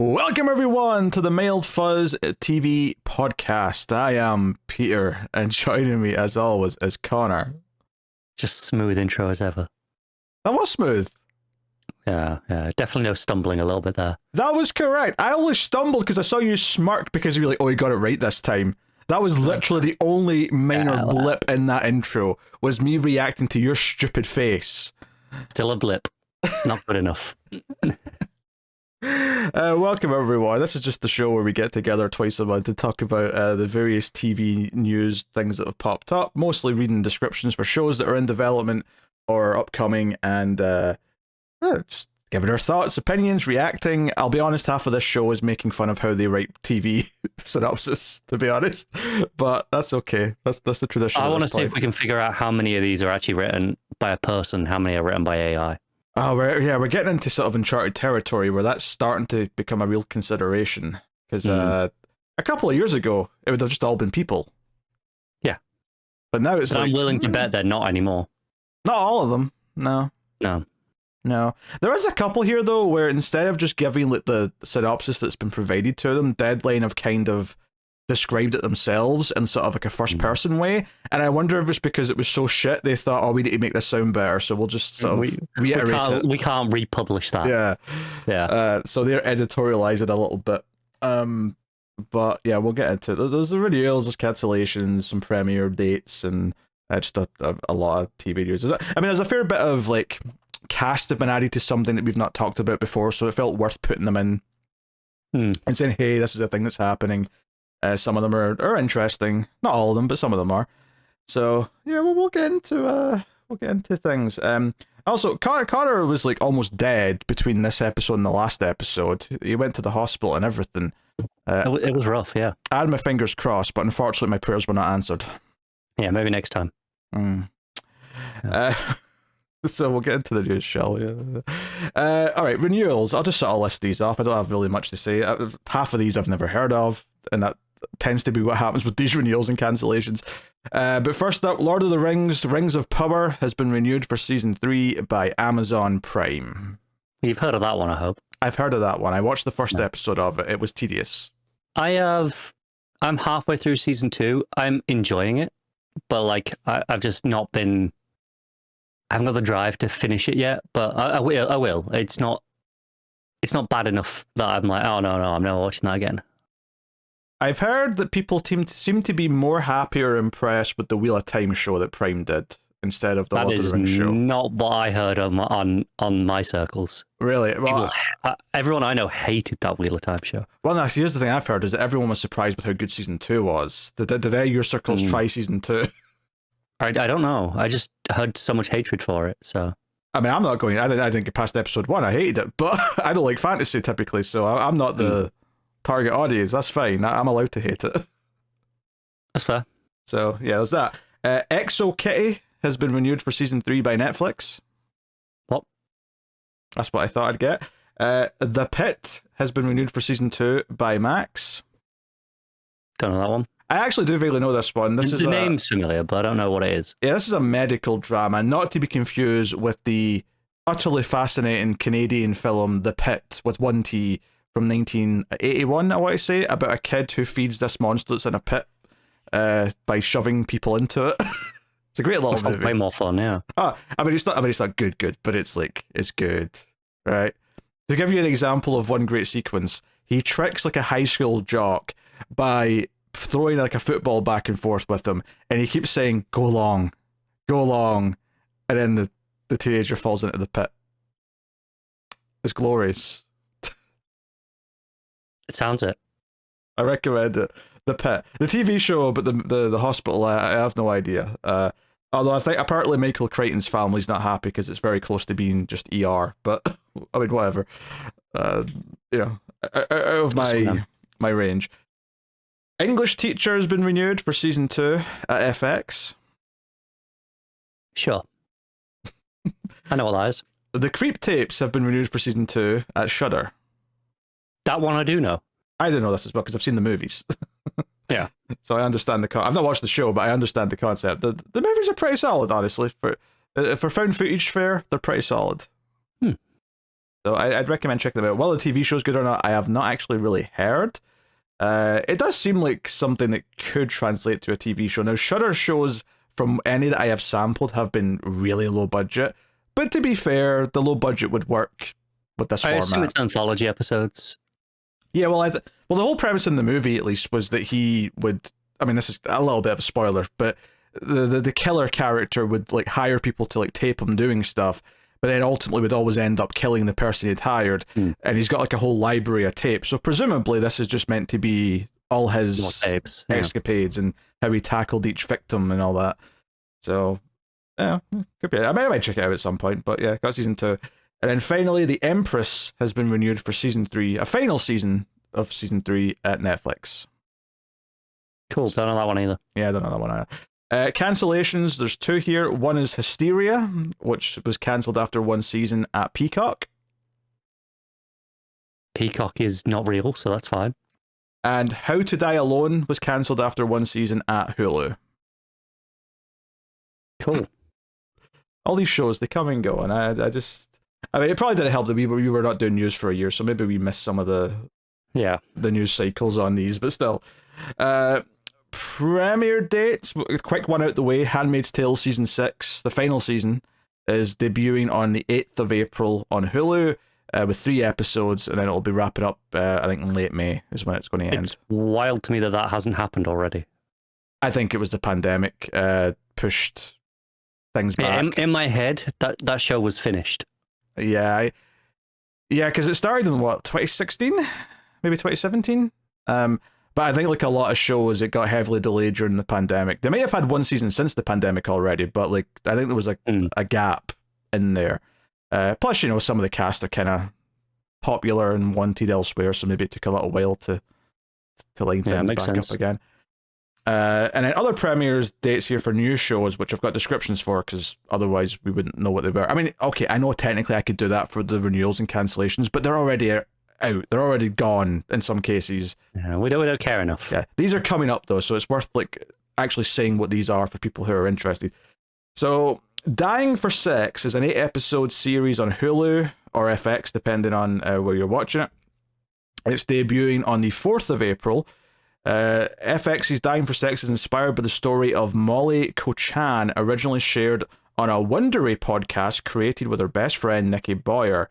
Welcome everyone to the Mailed Fuzz TV podcast. I am Peter, and joining me as always is Connor. Just smooth intro as ever. That was smooth. Yeah. Definitely no stumbling a little bit there. That was correct. I only stumbled because I saw you smirk because you were like, oh, you got it right this time. That was literally the only minor blip in that intro, was me reacting to your stupid face. Still a blip. Not good enough. Welcome everyone. This is just the show where we get together twice a month to talk about the various TV news things that have popped up, mostly reading descriptions for shows that are in development or upcoming, and just giving our thoughts, opinions, reacting. I'll be honest, half of this show is making fun of how they write TV synopsis, to be honest, but that's okay. That's the tradition. I want to see if we can figure out how many of these are actually written by a person, how many are written by AI. Oh, we're getting into sort of uncharted territory where that's starting to become a real consideration. Because a couple of years ago, it would have just all been people. Yeah. But now it's I'm willing to bet they're not anymore. Not all of them. No. There is a couple here, though, where instead of just giving like the synopsis that's been provided to them, Deadline have kind of described it themselves in sort of like a first-person way, and I wonder if it's because it was so shit they thought, oh, we need to make this sound better, so we'll just sort of reiterate it. We can't republish that. Yeah. So they're editorializing a little bit. But yeah, we'll get into it. There's the renewals, there's cancellations, some premiere dates, and just a lot of TV news. I mean, there's a fair bit of like cast have been added to something that we've not talked about before, so it felt worth putting them in and saying, hey, this is a thing that's happening. Some of them are interesting, not all of them, but some of them are. So yeah, we'll get into things. Also, Connor was like almost dead between this episode and the last episode. He went to the hospital and everything. It was rough, yeah. I had my fingers crossed, but unfortunately my prayers were not answered. Yeah, maybe next time. So we'll get into the news, shall we? All right, renewals. I'll just sort of list these off. I don't have really much to say. Half of these I've never heard of, and that tends to be what happens with these renewals and cancellations. But first up, Lord of the Rings, Rings of Power has been renewed for Season 3 by Amazon Prime. You've heard of that one, I hope. I've heard of that one. I watched the first episode of it. It was tedious. I'm halfway through Season 2. I'm enjoying it, but like I've just not been... I haven't got the drive to finish it yet, but I will. It's not bad enough that I'm like, oh no, I'm never watching that again. I've heard that people seem to be more happy or impressed with the Wheel of Time show that Prime did instead of the Lord of the Rings show. That is not what I heard on my circles. Really? Well, everyone I know hated that Wheel of Time show. Well, now, here's the thing I've heard is that everyone was surprised with how good Season 2 was. Did your circles try Season 2? I don't know. I just heard so much hatred for it, so... I mean, I'm not going... I didn't get past episode 1. I hated it, but I don't like fantasy typically, so I'm not the target audience. That's fine. I'm allowed to hate it. That's fair. So, yeah, there's that. Exo Kitty has been renewed for Season 3 by Netflix. What? That's what I thought I'd get. The Pit has been renewed for Season 2 by Max. Don't know that one. I actually do vaguely know this one. The name's familiar, but I don't know what it is. Yeah, this is a medical drama, not to be confused with the utterly fascinating Canadian film The Pit, with one T, from 1981, I want to say, about a kid who feeds this monster that's in a pit by shoving people into it. It's a great little movie. Way more fun, yeah. I mean, it's not good, but it's good, right? To give you an example of one great sequence, he tricks like a high school jock by throwing like a football back and forth with him, and he keeps saying, go long, and then the teenager falls into the pit. It's glorious. It sounds it. I recommend it. The Pit. The TV show, but the hospital, I have no idea. Although I think apparently Michael Crichton's family's not happy because it's very close to being just ER, but I mean, whatever. Out of my range. English Teacher has been renewed for Season 2 at FX. Sure. I know what that is. The Creep Tapes have been renewed for Season 2 at Shudder. That one I do know. I didn't know this as well because I've seen the movies. Yeah. So I understand I've not watched the show, but I understand the concept. The movies are pretty solid, honestly. For found footage fare, they're pretty solid. So I'd recommend checking them out. Whether the TV show's good or not, I have not actually really heard. It does seem like something that could translate to a TV show. Now, Shudder shows from any that I have sampled have been really low budget, but to be fair, the low budget would work with this format. I assume it's anthology episodes. Yeah, well, the whole premise in the movie, at least, was that he would. I mean, this is a little bit of a spoiler, but the killer character would like hire people to like tape him doing stuff, but then ultimately would always end up killing the person he'd hired. And he's got like a whole library of tapes. So presumably this is just meant to be all his tapes, escapades and how he tackled each victim and all that. So yeah, could be. I might check it out at some point, but yeah, got season 2. And then finally, The Empress has been renewed for season 3, a final season of season 3 at Netflix. Cool, don't know that one either. Yeah, I don't know that one either. Cancellations, there's 2 here. One is Hysteria, which was cancelled after 1 season at Peacock. Peacock is not real, so that's fine. And How to Die Alone was cancelled after 1 season at Hulu. Cool. All these shows, they come and go, and I mean, it probably didn't help that we were not doing news for a year, so maybe we missed some of the news cycles on these, but still. Premiere dates, quick one out the way. Handmaid's Tale season 6, the final season, is debuting on the 8th of April on Hulu with 3 episodes, and then it'll be wrapping up, I think, in late May is when it's going to end. It's wild to me that hasn't happened already. I think it was the pandemic pushed things back. In my head, that show was finished. Yeah, because it started in, 2016? Maybe 2017? But I think like a lot of shows, it got heavily delayed during the pandemic. They may have had 1 season since the pandemic already, but like I think there was a gap in there. Plus, some of the cast are kind of popular and wanted elsewhere, so maybe it took a little while to line things back up again. And then other premieres dates here for new shows, which I've got descriptions for, because otherwise we wouldn't know what they were. I mean, okay, I know technically I could do that for the renewals and cancellations, but they're already out. They're already gone in some cases. Yeah, we don't care enough. Yeah, these are coming up though, so it's worth like actually saying what these are for people who are interested. So, Dying for Sex is an 8-episode series on Hulu or FX, depending on where you're watching it. It's debuting on the 4th of April. FX's Dying for Sex is inspired by the story of Molly Cochan, originally shared on a Wondery podcast created with her best friend Nikki Boyer.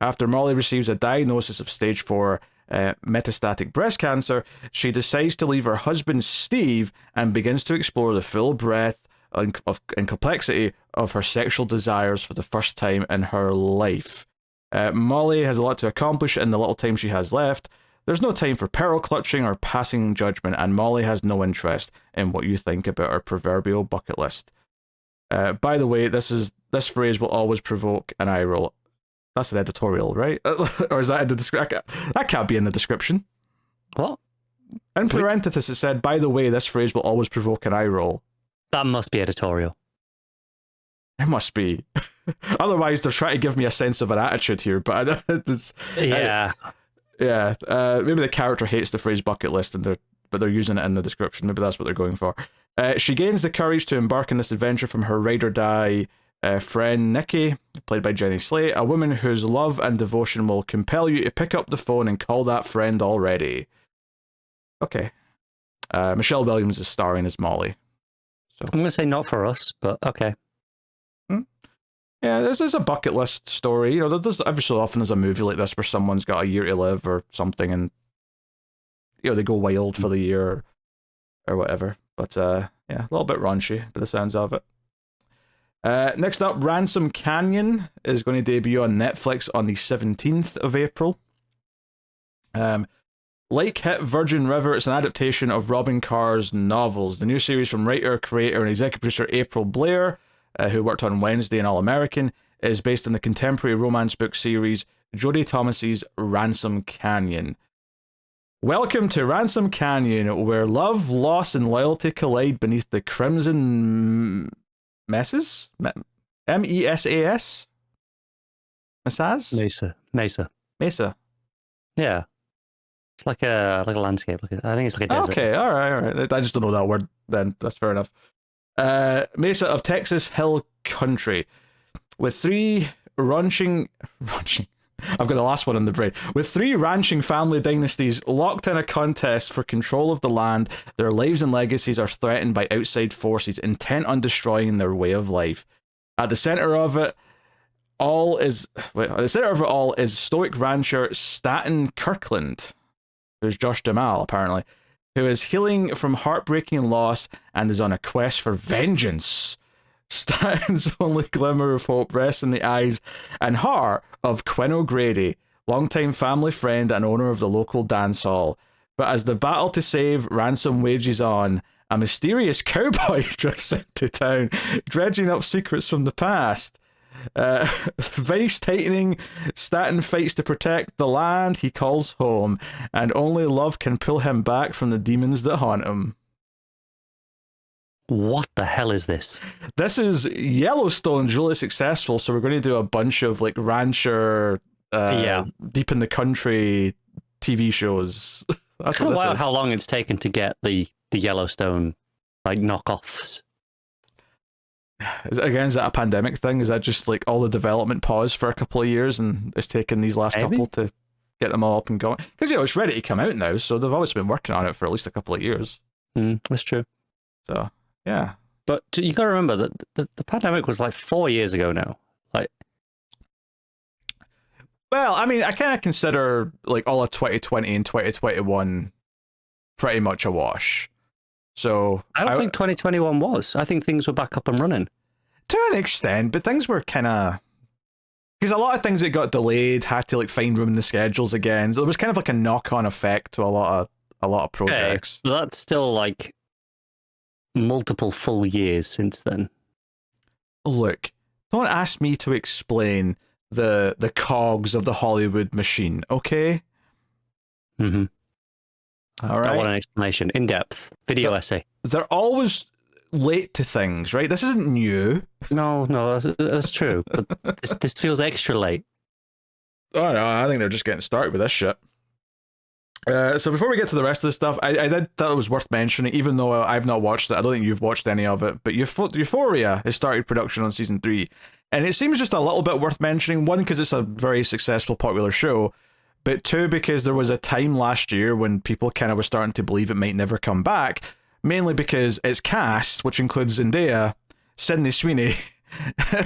After Molly receives a diagnosis of stage 4 metastatic breast cancer, she decides to leave her husband Steve and begins to explore the full breadth and complexity of her sexual desires for the first time in her life. Molly has a lot to accomplish in the little time she has left. There's no time for pearl clutching or passing judgment, and Molly has no interest in what you think about her proverbial bucket list. By the way, this phrase will always provoke an eye roll. That's an editorial, right? Or is that in the description? That can't be in the description. What? In parenthesis, it said, by the way, this phrase will always provoke an eye roll. That must be editorial. It must be. Otherwise, they're trying to give me a sense of an attitude here, but it's... Yeah. Maybe the character hates the phrase bucket list, but they're using it in the description. Maybe that's what they're going for. She gains the courage to embark on this adventure from her ride or die friend Nikki, played by Jenny Slate, a woman whose love and devotion will compel you to pick up the phone and call that friend already. Okay. Michelle Williams is starring as Molly. So I'm going to say not for us, but okay. Yeah, this is a bucket list story. There's every so often there's a movie like this where someone's got a year to live or something, and they go wild for the year or whatever. But yeah, a little bit raunchy by the sounds of it. Next up, Ransom Canyon is going to debut on Netflix on the 17th of April. Like hit Virgin River, it's an adaptation of Robin Carr's novels. The new series from writer, creator, and executive producer April Blair, who worked on Wednesday and All American, is based on the contemporary romance book series Jodie Thomas's Ransom Canyon. Welcome to Ransom Canyon, where love, loss, and loyalty collide beneath the crimson messes? M-E-S-A-S? Mesa? Mesa. Yeah. It's like a landscape. I think it's like a desert. Okay, all right. I just don't know that word then. That's fair enough. Mesa of Texas Hill Country. With 3 raunching I've got the last one on the brain. With three ranching family dynasties locked in a contest for control of the land, their lives and legacies are threatened by outside forces intent on destroying their way of life. At the center of it all is stoic rancher Staten Kirkland, who's Josh Duhamel apparently, who is healing from heartbreaking loss and is on a quest for vengeance. Stan's only glimmer of hope rests in the eyes and heart of Quinn O'Grady, longtime family friend and owner of the local dance hall. But as the battle to save Ransom wages on, a mysterious cowboy drifts into town, dredging up secrets from the past. Vice tightening, Staten fights to protect the land he calls home, and only love can pull him back from the demons that haunt him. What the hell is this? This is Yellowstone's really successful, so we're going to do a bunch of like rancher, deep in the country TV shows. That's kind what of this wild is. how long it's taken to get the Yellowstone like knockoffs. Is that a pandemic thing? Is that just like all the development paused for a couple of years and it's taken these last couple to get them all up and going? Because it's ready to come out now, so they've always been working on it for at least a couple of years. That's true. So yeah, but you got to remember that the pandemic was like 4 years ago now. Like, well, I mean, I kind of consider like all of 2020 and 2021 pretty much a wash. So I don't think 2021 was. I think things were back up and running to an extent, but things were kind of, because a lot of things that got delayed had to like find room in the schedules again. So there was kind of like a knock-on effect to a lot of projects. Okay, but that's still like multiple full years since then. Look, don't ask me to explain the cogs of the Hollywood machine, okay? Mm-hmm. All right. I want an explanation, in depth video essay. They're always late to things, right? This isn't new. No, that's true. But this feels extra late. Oh no, I think they're just getting started with this shit. So before we get to the rest of the stuff, I did thought it was worth mentioning, even though I've not watched it. I don't think you've watched any of it, but Euphoria has started production on season 3, and it seems just a little bit worth mentioning. One, because it's a very successful, popular show, but two, because there was a time last year when people kind of were starting to believe it might never come back, mainly because its cast, which includes Zendaya, Sydney Sweeney,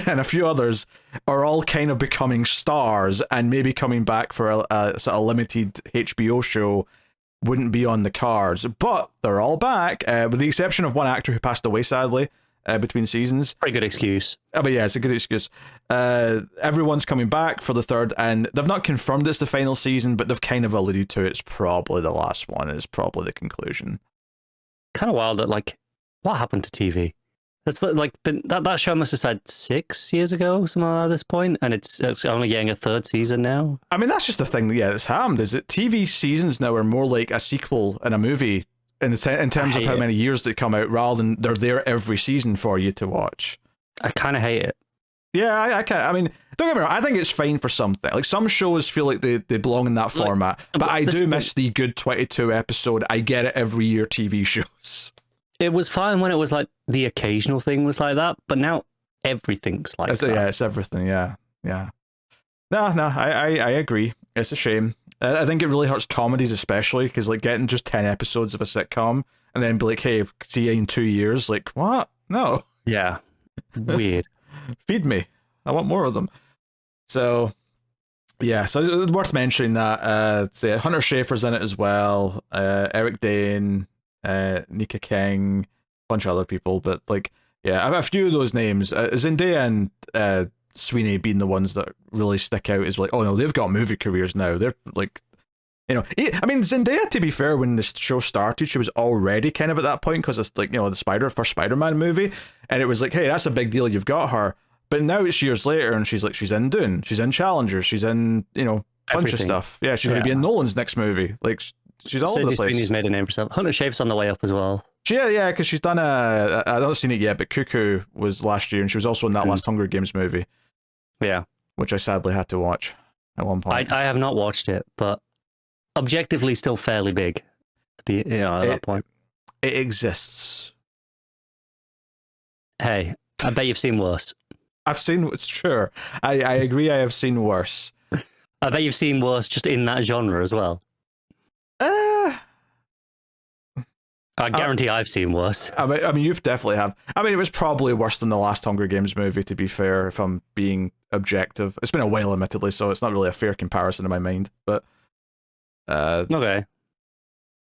and a few others, are all kind of becoming stars, and maybe coming back for a sort of limited HBO show wouldn't be on the cards. But they're all back, with the exception of one actor who passed away, sadly, between seasons. Pretty good excuse. But yeah, it's a good excuse. Everyone's coming back for the third, and they've not confirmed it's the final season, but they've kind of alluded to it's probably the last one. It's probably the conclusion. Kind of wild that, like, what happened to TV? It's like that show must have said 6 years ago, something like that at this point, and it's only getting a third season now. I mean, that's just the thing. Yeah, it's happened. Is that TV seasons now are more like a sequel in a movie in terms of how many years they come out, rather than they're there every season for you to watch. I kind of hate it. Yeah, I can't. I mean, don't get me wrong. I think it's fine for something. Like, some shows feel like they belong in that format, but I do miss the good 22 episode. I get it every year TV shows. It was fine when it was like the occasional thing was like that, but now everything's like that. Yeah, it's everything. Yeah. No, I agree. It's a shame. I think it really hurts comedies, especially because like getting just 10 episodes of a sitcom and then be like, hey, see you in 2 years. Like, what? No. Yeah. Weird. Feed me. I want more of them. So, yeah, so it's worth mentioning that. Hunter Schafer's in it as well. Eric Dane, Nika King, a bunch of other people. But, like, yeah, a few of those names. Zendaya and Sweeney being the ones that really stick out is like, oh no, they've got movie careers now. They're like, you know, I mean, Zendaya, to be fair, when the show started, she was already kind of at that point because it's like, you know, the first Spider-Man movie, and it was like, hey, that's a big deal, you've got her. But now it's years later, and she's like, she's in Dune, she's in Challengers, she's in, you know, a bunch of stuff. Yeah, she's going to be in Nolan's next movie. Like, she's all over the place. Sweeney's made a name for herself. Hunter Schafer's on the way up as well. Yeah, because she's done I haven't seen it yet, but Cuckoo was last year, and she was also in that last Hunger Games movie. Yeah. Which I sadly had to watch at one point. I have not watched it, but objectively still fairly big to be, you know, at that point. It exists. Hey, I bet you've seen worse. I've seen, it's true. I agree, I have seen worse. I bet you've seen worse just in that genre as well. Uh, I guarantee I've seen worse. I mean, you definitely have. I mean, it was probably worse than the last Hunger Games movie, to be fair, if I'm being objective. It's been a while, admittedly, so it's not really a fair comparison in my mind. But, Okay.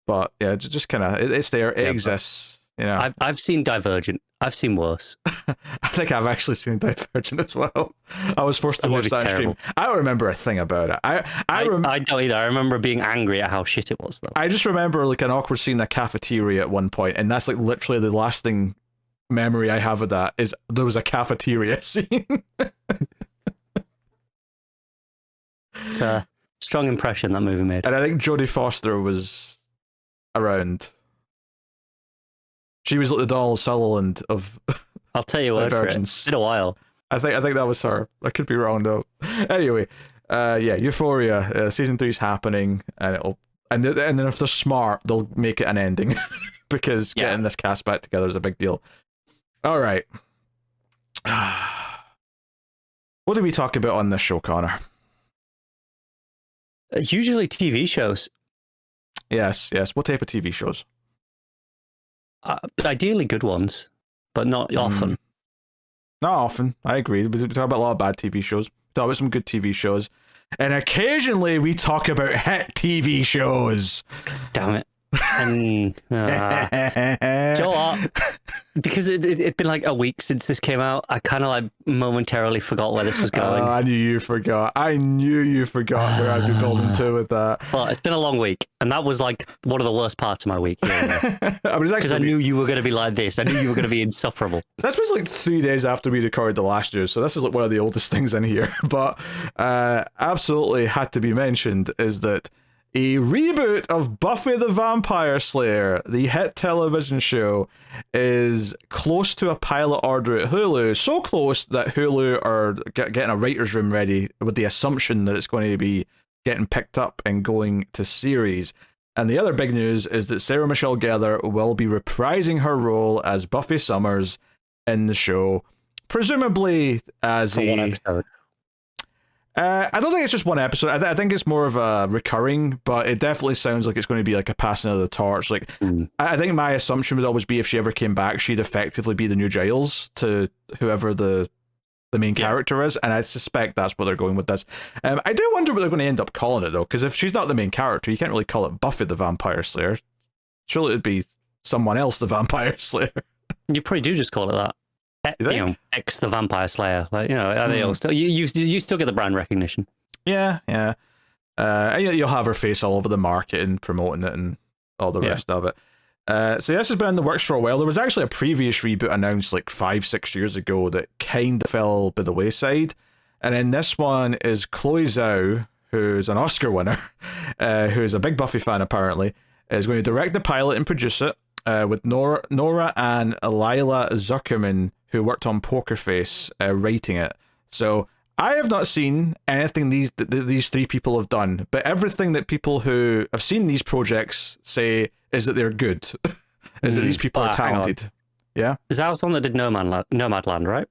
But yeah, just kind of, it's there, it exists. You know, I've seen Divergent. I've seen worse. I think I've actually seen Divergent as well. I was forced to watch that stream. I don't remember a thing about it. I don't either. I remember being angry at how shit it was, though. I just remember like an awkward scene in a cafeteria at one point, and that's like literally the lasting memory I have of that is there was a cafeteria scene. It's a strong impression that movie made. And I think Jodie Foster was around. She was like the Donald Sutherland of I'll tell you what, it's been a while. I think that was her. I could be wrong though. Anyway, yeah, Euphoria season 3 is happening, and then if they're smart, they'll make it an ending because getting this cast back together is a big deal. All right, what do we talk about on this show, Connor? Usually TV shows. Yes. What type of TV shows? But ideally good ones, but not often. Not often. I agree. We talk about a lot of bad TV shows. We talk about some good TV shows. And occasionally we talk about hit TV shows. Damn it. And, do you know what? Because it'd been like a week since this came out, I kind of like momentarily forgot where this was going. I knew you forgot. I knew you forgot where I'd be building to with that. Well, it's been a long week, and that was like one of the worst parts of my week. Because I knew you were going to be like this. I knew you were going to be insufferable. This was like 3 days after we recorded the last year, so this is like one of the oldest things in here. But absolutely had to be mentioned is that a reboot of Buffy the Vampire Slayer, the hit television show, is close to a pilot order at Hulu. So close that Hulu are getting a writer's room ready with the assumption that it's going to be getting picked up and going to series. And the other big news is that Sarah Michelle Gellar will be reprising her role as Buffy Summers in the show, presumably as one episode. I don't think it's just one episode. I think it's more of a recurring, but it definitely sounds like it's going to be like a passing of the torch. Like, I think my assumption would always be if she ever came back, she'd effectively be the new Giles to whoever the main character is, and I suspect that's where they're going with this. I do wonder what they're going to end up calling it, though, because if she's not the main character, you can't really call it Buffy the Vampire Slayer. Surely it'd be someone else the Vampire Slayer. You probably do just call it that. You know, X the Vampire Slayer. Like, you know, they all still you still get the brand recognition. Yeah. You'll have her face all over the market and promoting it and all the rest of it. So this has been in the works for a while. There was actually a previous reboot announced like 5-6 years ago that kind of fell by the wayside, and then this one is Chloe Zhao, who's an Oscar winner, who's a big Buffy fan apparently, is going to direct the pilot and produce it. With Nora and Lila Zuckerman, who worked on Poker Face, writing it. So I have not seen anything these three people have done, but everything that people who have seen these projects say is that they're good, is that these people are talented. Yeah, is that someone that did Nomadland, right?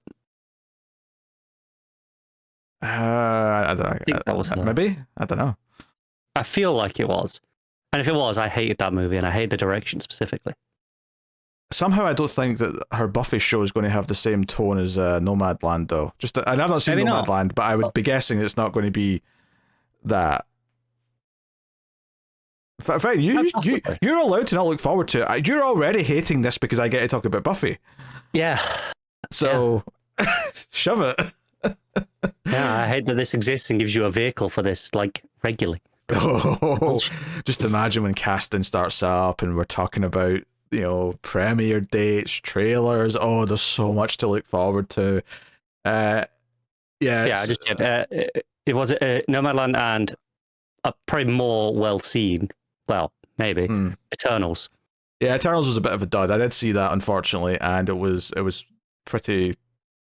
I think that was maybe. I don't know. I feel like it was, and if it was, I hated that movie, and I hate the direction specifically. Somehow I don't think that her Buffy show is going to have the same tone as Nomadland, though. And I've not seen Nomadland, but I would be guessing it's not going to be that. Fine, you're allowed to not look forward to it. You're already hating this because I get to talk about Buffy. Yeah. So, shove it. Yeah, I hate that this exists and gives you a vehicle for this, like, regularly. Oh, just imagine when casting starts up and we're talking about, you know, premiere dates, trailers. Oh, there's so much to look forward to. It was Nomadland and probably more well seen. Well, maybe Eternals. Yeah, Eternals was a bit of a dud. I did see that, unfortunately, and it was pretty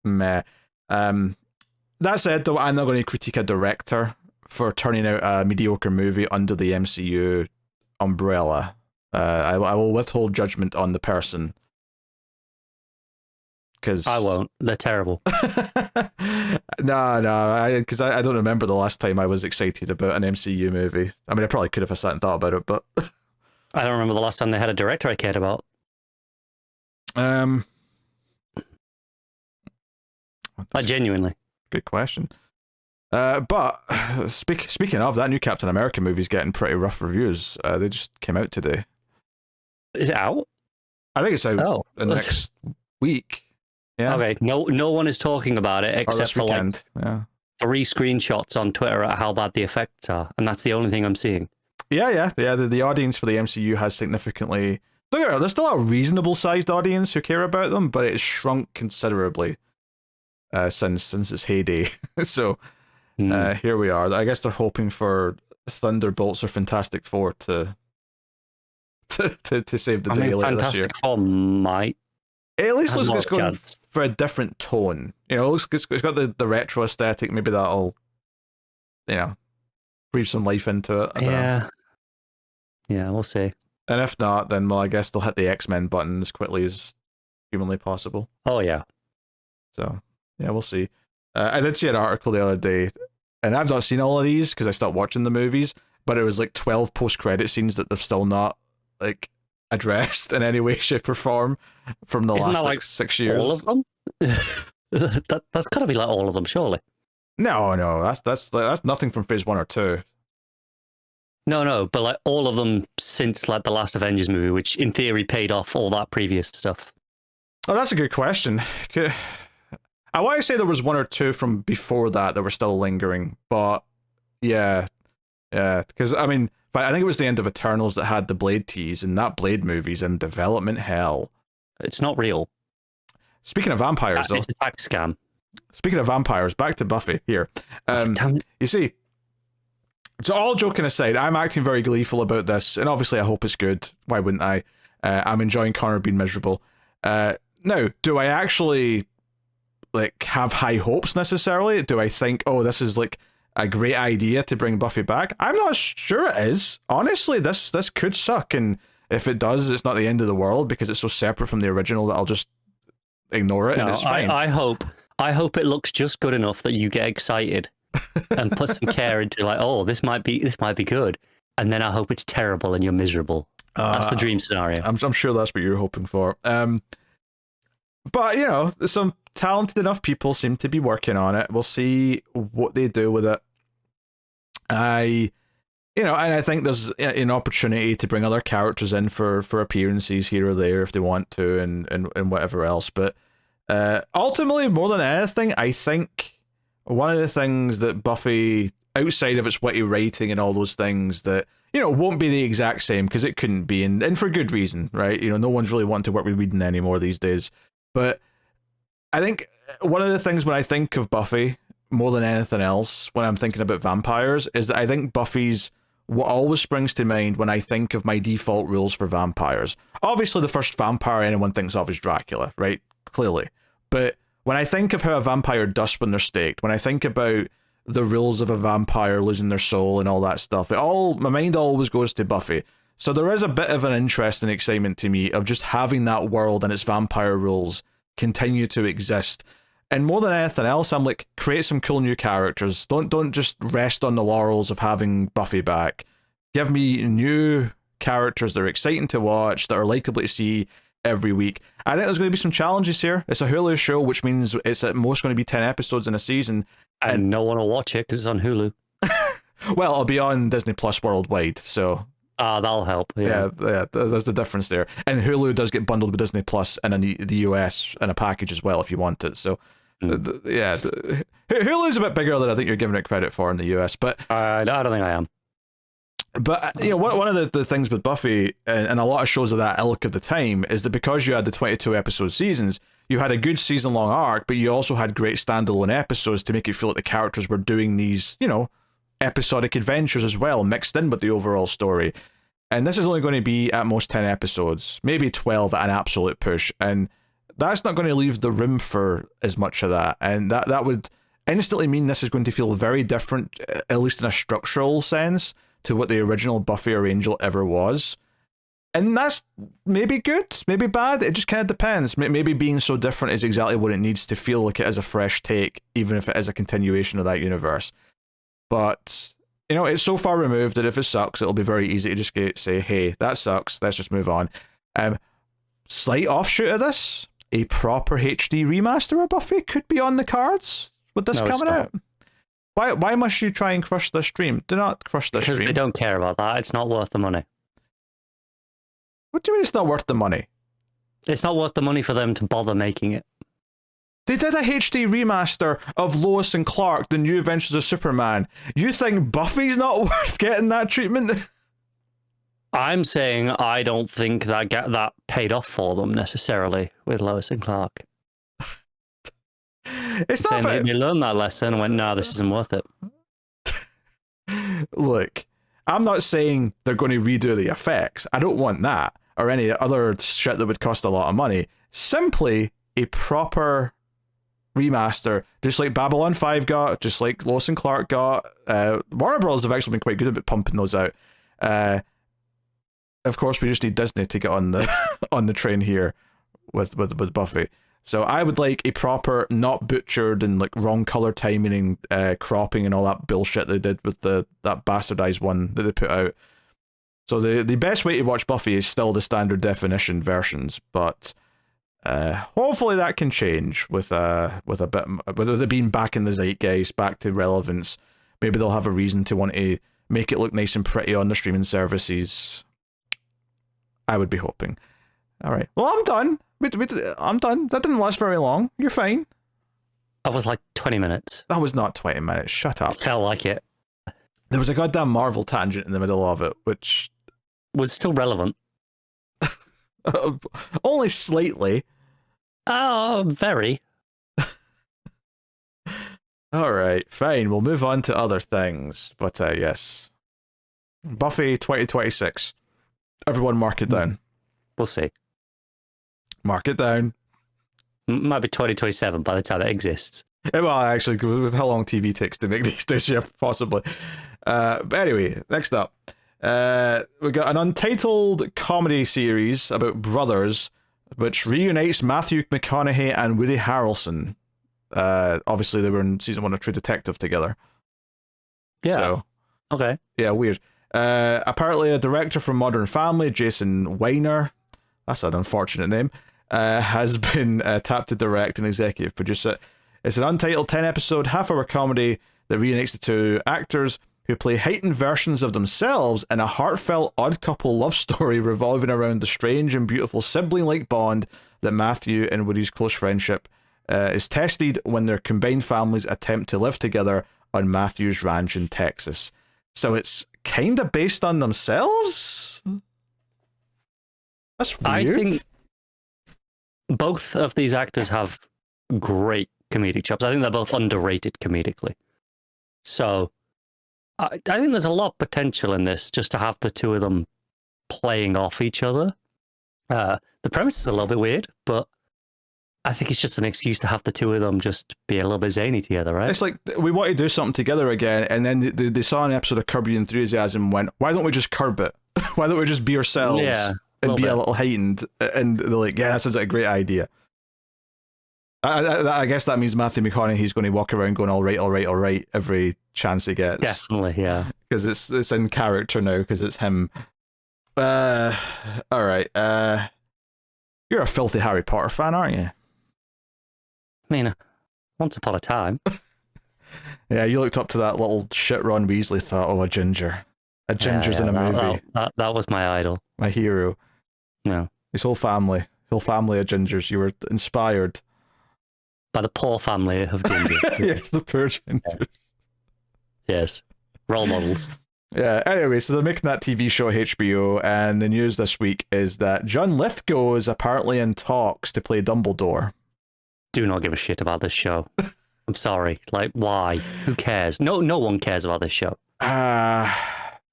meh. That said, though, I'm not going to critique a director for turning out a mediocre movie under the MCU umbrella. I will withhold judgment on the person. because I won't. They're terrible. no, because I don't remember the last time I was excited about an MCU movie. I mean, I probably could if I sat and thought about it, but I don't remember the last time they had a director I cared about. Genuinely. Good question. But speaking of, that new Captain America movie's getting pretty rough reviews. They just came out today. Is it out? I think it's out the next week. Yeah. Okay. No one is talking about it except for like 3 screenshots on Twitter at how bad the effects are, and that's the only thing I'm seeing. Yeah. The audience for the MCU has significantly. There's still a reasonable sized audience who care about them, but it's shrunk considerably since its heyday. So here we are. I guess they're hoping for Thunderbolts or Fantastic Four to save the day later this year. Fantastic Four might. It at least looks like it's going for a different tone. You know, it's got the retro aesthetic. Maybe that'll, breathe some life into it. Yeah, we'll see. And if not, then I guess they'll hit the X-Men button as quickly as humanly possible. Oh yeah. So yeah, we'll see. I did see an article the other day, and I've not seen all of these because I stopped watching the movies. But it was like 12 post-credit scenes that they've still not like addressed in any way, shape, or form from the last 6 years. All of them? That's got to be like all of them, surely. No, that's nothing from Phase 1 or 2. No, but like all of them since like the last Avengers movie, which in theory paid off all that previous stuff. Oh, that's a good question. I want to say there was 1 or 2 from before that were still lingering, but yeah, because I mean, I think it was the end of Eternals that had the Blade tease, and that Blade movie's in development hell. It's not real. Speaking of vampires, though, it's a tax scam. Speaking of vampires, back to Buffy here. You see, so all joking aside, I'm acting very gleeful about this, and obviously I hope it's good. Why wouldn't I? I'm enjoying Connor being miserable. Now, do I actually like have high hopes necessarily? Do I think, oh, this is like a great idea to bring Buffy back? I'm not sure it is. Honestly, this could suck, and if it does, it's not the end of the world because it's so separate from the original that I'll just ignore it and it's fine. I hope it looks just good enough that you get excited and put some care into like, oh, this might be good, and then I hope it's terrible and you're miserable. That's the dream scenario. I'm sure that's what you're hoping for. But some talented enough people seem to be working on it. We'll see what they do with it. And I think there's an opportunity to bring other characters in for appearances here or there if they want to, and whatever else. But ultimately, more than anything, I think one of the things that Buffy, outside of its witty writing and all those things, that won't be the exact same because it couldn't be, and for good reason, right? No one's really wanting to work with Whedon anymore these days. But I think one of the things when I think of Buffy, more than anything else, when I'm thinking about vampires, is that I think Buffy's what always springs to mind when I think of my default rules for vampires. Obviously, the first vampire anyone thinks of is Dracula, right? Clearly. But when I think of how a vampire dusts when they're staked, when I think about the rules of a vampire losing their soul and all that stuff, my mind always goes to Buffy. So there is a bit of an interest and excitement to me of just having that world and its vampire rules continue to exist. And more than anything else, I'm like, create some cool new characters. Don't just rest on the laurels of having Buffy back. Give me new characters that are exciting to watch, that are likable to see every week. I think there's going to be some challenges here. It's a Hulu show, which means it's at most going to be 10 episodes in a season. And no one will watch it because it's on Hulu. Well, it'll be on Disney Plus worldwide, so... that'll help. Yeah, there's the difference there. And Hulu does get bundled with Disney Plus and in the US in a package as well if you want it. So, Hulu's a bit bigger than I think you're giving it credit for in the US. But I don't think I am. But one of the things with Buffy and a lot of shows of that ilk of the time is that because you had the 22 episode seasons, you had a good season long arc, but you also had great standalone episodes to make you feel like the characters were doing these, episodic adventures as well, mixed in with the overall story. And this is only going to be at most 10 episodes, maybe 12 at an absolute push, and that's not going to leave the room for as much of that. And that would instantly mean this is going to feel very different, at least in a structural sense, to what the original Buffy or Angel ever was. And that's maybe good, maybe bad. It just kind of depends. Maybe being so different is exactly what it needs to feel like it is a fresh take, even if it is a continuation of that universe. But, you know, it's so far removed that if it sucks, it'll be very easy to just say, hey, that sucks, let's just move on. Slight offshoot of this, a proper HD remaster of Buffy could be on the cards with this coming out. Why must you try and crush this dream? Do not crush this dream. Because they don't care about that. It's not worth the money. What do you mean it's not worth the money? It's not worth the money for them to bother making it. They did a HD remaster of Lois and Clark, The New Adventures of Superman. You think Buffy's not worth getting that treatment? I'm saying I don't think that paid off for them necessarily with Lois and Clark. It's not about... They learned that lesson and went, nah, this isn't worth it. Look, I'm not saying they're going to redo the effects. I don't want that, or any other shit that would cost a lot of money. Simply a proper remaster, just like Babylon 5 got, just like Lois and Clark got. Warner Bros. Have actually been quite good about pumping those out. Of course, we just need Disney to get on the on the train here with Buffy. So I would like a proper, not butchered and like wrong color timing and cropping and all that bullshit they did with that bastardized one that they put out. So the best way to watch Buffy is still the standard definition versions, but hopefully that can change with a bit, with it being back in the zeitgeist, back to relevance. Maybe they'll have a reason to want to make it look nice and pretty on the streaming services. I would be hoping. All right. Well, I'm done. I'm done. That didn't last very long. You're fine. That was like 20 minutes. That was not 20 minutes. Shut up. It felt like it. There was a goddamn Marvel tangent in the middle of it, which was still relevant. Only slightly. Oh, very. All right, fine. We'll move on to other things. But yes. Buffy 2026. Everyone mark it down. We'll see. Mark it down. Might be 2027 by the time it exists. Well, actually, with how long TV takes to make these days, yeah, possibly. But anyway, next up. We got an untitled comedy series about brothers, which reunites Matthew McConaughey and Woody Harrelson. Obviously, they were in season 1 of True Detective together. Yeah. So, okay. Yeah, weird. Apparently, a director from Modern Family, Jason Weiner, that's an unfortunate name, has been tapped to direct and executive produce it. It's an untitled 10-episode, half-hour comedy that reunites the two actors who play heightened versions of themselves in a heartfelt odd couple love story revolving around the strange and beautiful sibling-like bond that Matthew and Woody's close friendship is tested when their combined families attempt to live together on Matthew's ranch in Texas. So it's kind of based on themselves? That's weird. I think both of these actors have great comedic chops. I think they're both underrated comedically. So I think there's a lot of potential in this, just to have the two of them playing off each other. The premise is a little bit weird, but I think it's just an excuse to have the two of them just be a little bit zany together, right? It's like, we want to do something together again, and then they saw an episode of Curb Your Enthusiasm and went, why don't we just curb it? Why don't we just be ourselves? Yeah. And be a little heightened, and they're like, yeah, that sounds like a great idea. I guess that means Matthew McConaughey's going to walk around going, all right, every chance he gets. Definitely, yeah. Because it's in character now, because it's him. All right. You're a filthy Harry Potter fan, aren't you? I mean, once upon a time. Yeah, you looked up to that little shit Ron Weasley, thought, oh, a ginger. A ginger's in a movie. That was my idol. My hero. No. His whole family of gingers. You were inspired. By the poor family of gingers. Yes, the poor gingers. Yes. Role models. Yeah, anyway, so they're making that TV show HBO, and the news this week is that John Lithgow is apparently in talks to play Dumbledore. Do not give a shit about this show. I'm sorry. Like, why? Who cares? No one cares about this show.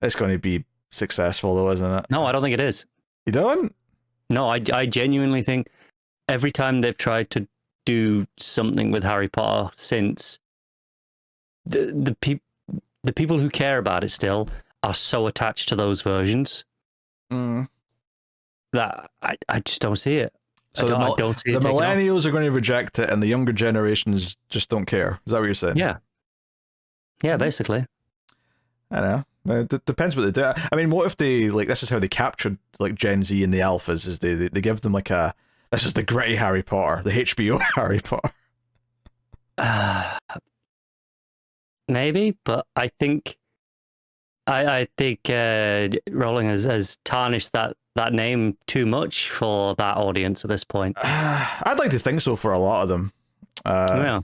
It's going to be successful, though, isn't it? No, I don't think it is. You don't? No, I genuinely think every time they've tried to do something with Harry Potter since, the people who care about it still are so attached to those versions. I just don't see it. So I don't see the it taking off. millennials are going to reject it, and the younger generations just don't care. Is that what you're saying? Yeah. Yeah, basically. I don't know. It depends what they do. I mean, what if they like this is how they captured like Gen Z and the alphas? Is they give them like a this is the gritty Harry Potter, the HBO Harry Potter. Maybe, but I think Rowling has tarnished that name too much for that audience at this point. I'd like to think so for a lot of them. Yeah.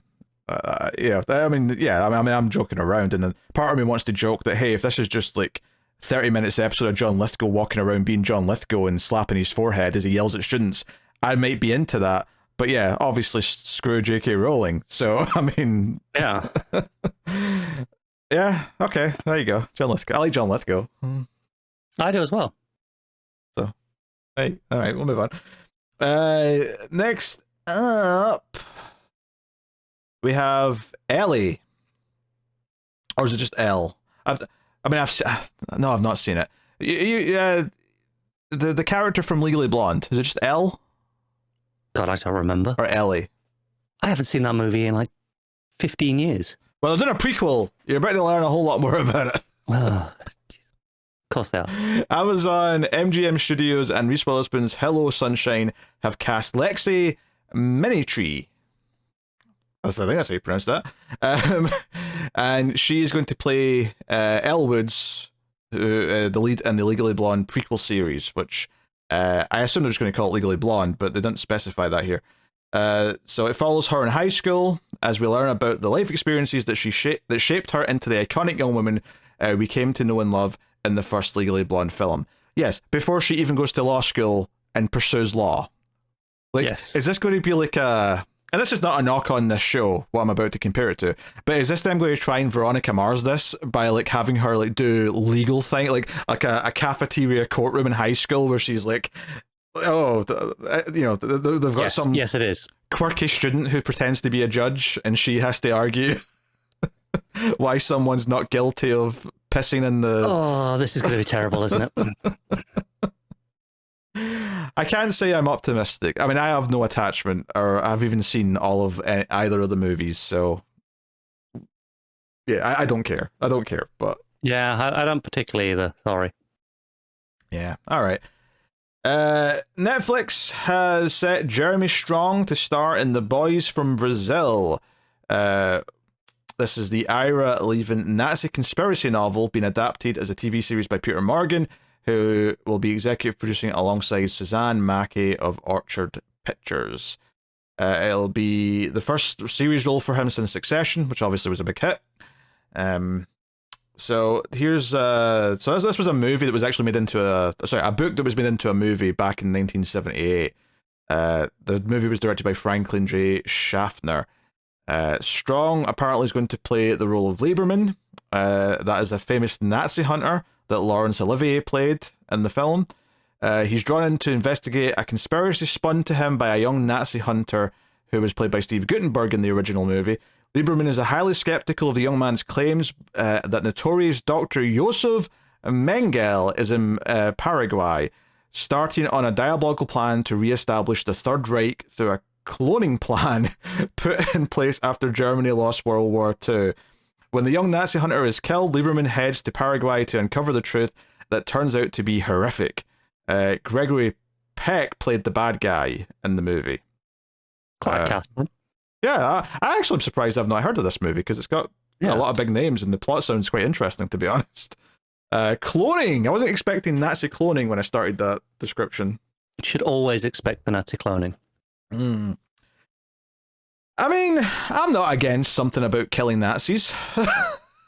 Yeah. I mean, I'm joking around, and then part of me wants to joke that hey, if this is just like 30 minutes episode of John Lithgow walking around being John Lithgow and slapping his forehead as he yells at students, I might be into that. But yeah, obviously screw J.K. Rowling. So I mean, Yeah. yeah. Okay, there you go, John Lithgow. I like John Lithgow. I do as well. So, hey, all right, we'll move on. Next up, we have Ellie, or is it just Elle? I've not seen it. The character from Legally Blonde, is it just Elle? God, I don't remember. Or Ellie? I haven't seen that movie in like 15 years. Well, they're doing a prequel. You're about to learn a whole lot more about it. Oh, of course they are. Amazon, MGM Studios, and Reese Witherspoon's Hello Sunshine have cast Lexi Minitree. I think that's how you pronounce that. And she's going to play Elle Woods, the lead in the Legally Blonde prequel series, which I assume they're just going to call it Legally Blonde, but they didn't specify that here. So it follows her in high school as we learn about the life experiences that that shaped her into the iconic young woman we came to know and love in the first Legally Blonde film. Yes, before she even goes to law school and pursues law. Like, yes. Is this going to be like a... And this is not a knock on this show, what I'm about to compare it to, but is this them going to try and Veronica Mars this by like having her like do legal thing, like a cafeteria courtroom in high school where she's like, oh, they've got some yes, it is quirky student who pretends to be a judge and she has to argue why someone's not guilty of pissing in the... Oh, this is going to be terrible, isn't it? I can't say I'm optimistic. I mean, I have no attachment, or I've even seen all of either of the movies, so yeah, I don't care. I don't care, but yeah, I don't particularly either. Sorry. Yeah, all right. Netflix has set Jeremy Strong to star in The Boys from Brazil. This is the Ira Levin Nazi conspiracy novel being adapted as a TV series by Peter Morgan, who will be executive producing it alongside Suzanne Mackey of Orchard Pictures. It'll be the first series role for him since Succession, which obviously was a big hit. So here's this was a movie that was actually made into a book that was made into a movie back in 1978. The movie was directed by Franklin J. Schaffner. Strong apparently is going to play the role of Lieberman. That is a famous Nazi hunter that Laurence Olivier played in the film. He's drawn in to investigate a conspiracy spun to him by a young Nazi hunter who was played by Steve Guttenberg in the original movie. Lieberman is highly skeptical of the young man's claims that notorious Dr. Josef Mengele is in Paraguay, starting on a diabolical plan to re-establish the Third Reich through a cloning plan put in place after Germany lost World War II. When the young Nazi hunter is killed, Lieberman heads to Paraguay to uncover the truth that turns out to be horrific. Gregory Peck played the bad guy in the movie. Quite a cast. Yeah, I actually am surprised I've not heard of this movie because it's got a lot of big names and the plot sounds quite interesting, to be honest. Cloning! I wasn't expecting Nazi cloning when I started that description. You should always expect the Nazi cloning. I mean, I'm not against something about killing Nazis.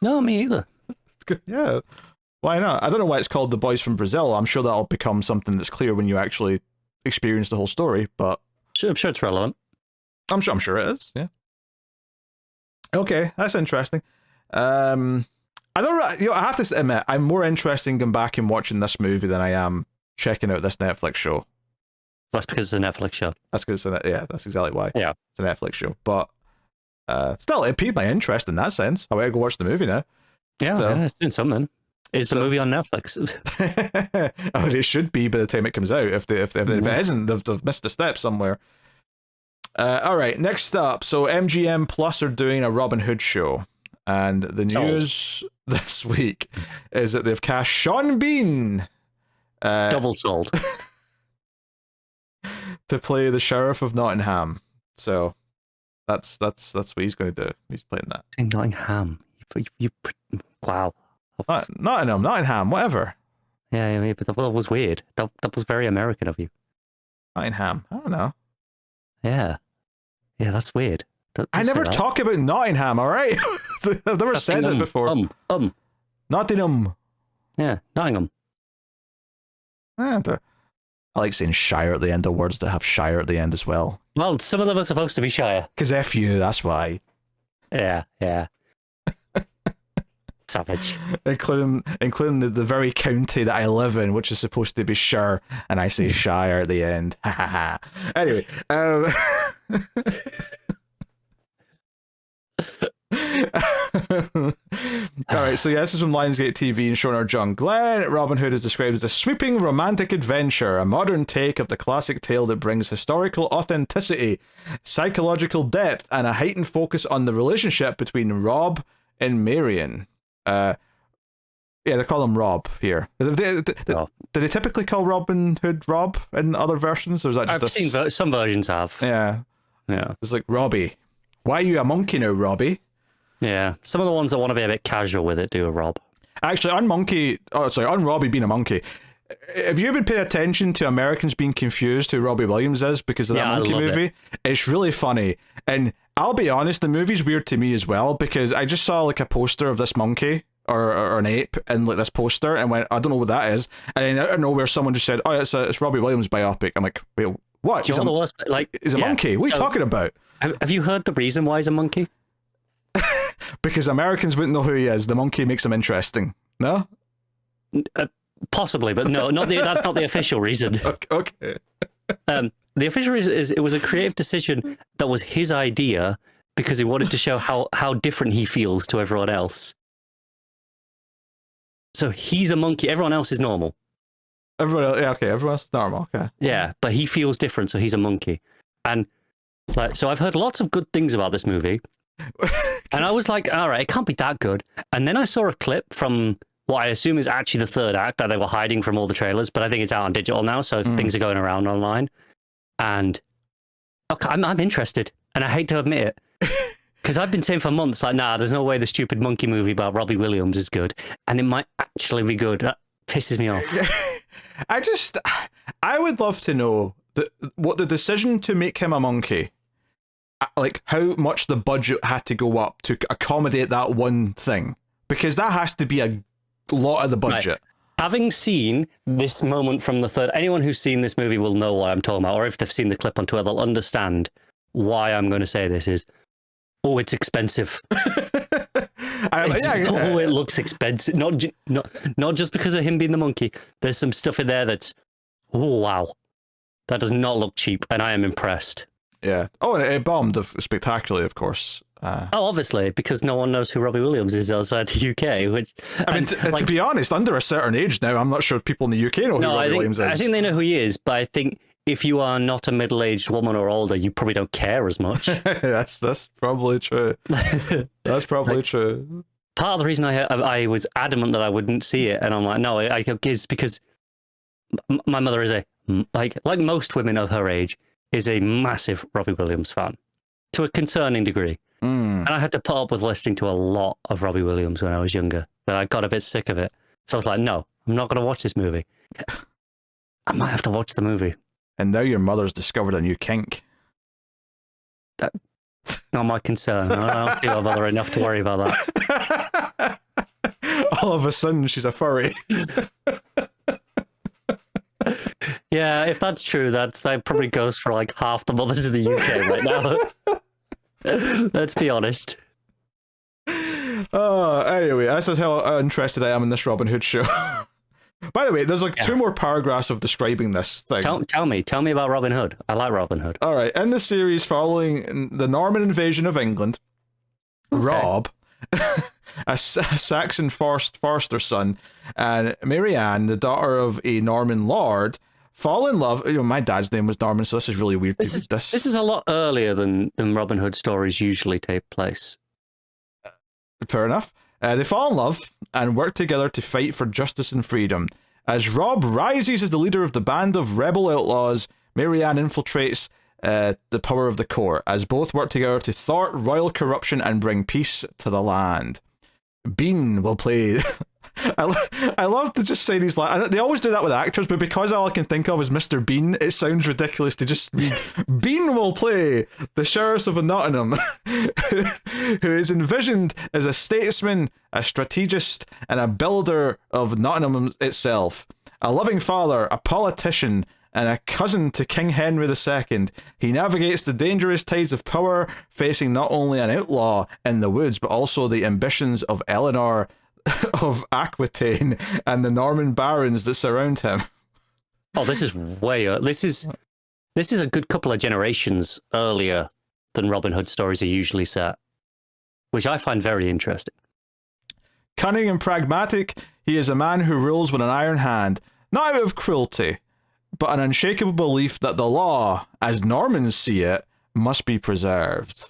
No, me either. Yeah, why not? I don't know why it's called The Boys from Brazil. I'm sure that'll become something that's clear when you actually experience the whole story, but... I'm sure it's relevant. I'm sure it is, yeah. Okay, that's interesting. I have to admit, I'm more interested in going back and watching this movie than I am checking out this Netflix show. That's because it's a Netflix show. That's because that's exactly why. Yeah, it's a Netflix show. But still, it piqued my interest in that sense. I want to go watch the movie now. Yeah, so, it's doing something. Is the movie on Netflix? I mean, it should be by the time it comes out. If it isn't, they've missed a step somewhere. All right, next up. So MGM Plus are doing a Robin Hood show, and the news this week is that they've cast Sean Bean, Double sold, to play the Sheriff of Nottingham. So that's what he's going to do. He's playing that. in Nottingham. Wow. Nottingham, whatever. Yeah, but that was weird. That was very American of you. Nottingham. I don't know. Yeah, that's weird. I never talk about Nottingham, all right? I've never said it before. Nottingham. Yeah, Nottingham. I like saying Shire at the end of words that have Shire at the end as well. Well, some of them are supposed to be Shire. Because F you, that's why. Yeah. Savage. Including the very county that I live in, which is supposed to be Shire, and I say Shire at the end. Anyway, alright, so yeah, this is from Lionsgate TV and Shona John Glenn. Robin Hood is described as a sweeping romantic adventure, a modern take of the classic tale that brings historical authenticity, psychological depth, and a heightened focus on the relationship between Rob and Marion. Yeah, they call him Rob here. Do they typically call Robin Hood Rob in other versions, or is that just I've seen some versions have. Yeah. It's like, Robbie, why are you a monkey now, Robbie? Yeah, some of the ones that want to be a bit casual with it do a Rob. Actually, on Robbie being a monkey, have you been paying attention to Americans being confused who Robbie Williams is because of that monkey movie? It's really funny. And I'll be honest, the movie's weird to me as well, because I just saw like a poster of this monkey or an ape in like this poster and went, I don't know what that is. And then out of nowhere, someone just said, oh, it's Robbie Williams biopic. I'm like, wait, what? Do you know what the worst, he's a monkey? What are you talking about? Have you heard the reason why he's a monkey? Because Americans wouldn't know who he is. The monkey makes him interesting. No? Possibly, but no, that's not the official reason. Okay. The official reason is it was a creative decision that was his idea because he wanted to show how different he feels to everyone else. So he's a monkey. Everyone else is normal. Everyone else is normal. Okay. Yeah, but he feels different, so he's a monkey. And so I've heard lots of good things about this movie. And I was like, all right, it can't be that good. And then I saw a clip from what I assume is actually the third act that they were hiding from all the trailers, but I think it's out on digital now, so things are going around online. And okay, I'm interested, and I hate to admit it, because I've been saying for months, like, nah, there's no way the stupid monkey movie about Robbie Williams is good, and it might actually be good. That pisses me off. I would love to know what the decision to make him a monkey, like how much the budget had to go up to accommodate that one thing, because that has to be a lot of the budget. Right. Having seen this moment from the third, anyone who's seen this movie will know what I'm talking about, or if they've seen the clip on Twitter, they'll understand why I'm going to say this is, it's expensive. It looks expensive. Not just because of him being the monkey. There's some stuff in there that's, wow. That does not look cheap, and I am impressed. Yeah. Oh, and it bombed spectacularly, of course. Obviously, because no one knows who Robbie Williams is outside the UK. Which to be honest, under a certain age now, I'm not sure people in the UK know who Robbie Williams is. I think they know who he is, but I think if you are not a middle-aged woman or older, you probably don't care as much. That's probably true. That's probably true. Part of the reason I was adamant that I wouldn't see it, and I'm like, no, is because my mother is like most women of her age, is a massive Robbie Williams fan to a concerning degree. And I had to put up with listening to a lot of Robbie Williams when I was younger, but I got a bit sick of it. So I was like, no, I'm not going to watch this movie. I might have to watch the movie. And now your mother's discovered a new kink. That's not my concern. I don't feel bother enough to worry about that. All of a sudden, she's a furry. Yeah, if that's true, that probably goes for like half the mothers in the UK right now. Let's be honest. Anyway, this is how interested I am in this Robin Hood show. By the way, there's like 2 more paragraphs of describing this thing. Tell me about Robin Hood. I like Robin Hood. All right, in the series following the Norman invasion of England, Rob, a Saxon forester son, and Marianne, the daughter of a Norman lord, fall in love. You know, my dad's name was Norman, so this is really weird to read this. This is a lot earlier than Robin Hood stories usually take place. Fair enough. They fall in love and work together to fight for justice and freedom. As Rob rises as the leader of the band of rebel outlaws, Marianne infiltrates the power of the court, as both work together to thwart royal corruption and bring peace to the land. Bean will play... I love to just say these lines. They always do that with actors, but because all I can think of is Mr. Bean, it sounds ridiculous to just read. Bean will play the Sheriff of Nottingham, who is envisioned as a statesman, a strategist, and a builder of Nottingham itself. A loving father, a politician, and a cousin to King Henry II. He navigates the dangerous tides of power, facing not only an outlaw in the woods, but also the ambitions of Eleanor of Aquitaine and the Norman barons that surround him. Oh, this is this is a good couple of generations earlier than Robin Hood stories are usually set, which I find very interesting. Cunning and pragmatic, he is a man who rules with an iron hand, not out of cruelty, but an unshakable belief that the law, as Normans see it, must be preserved.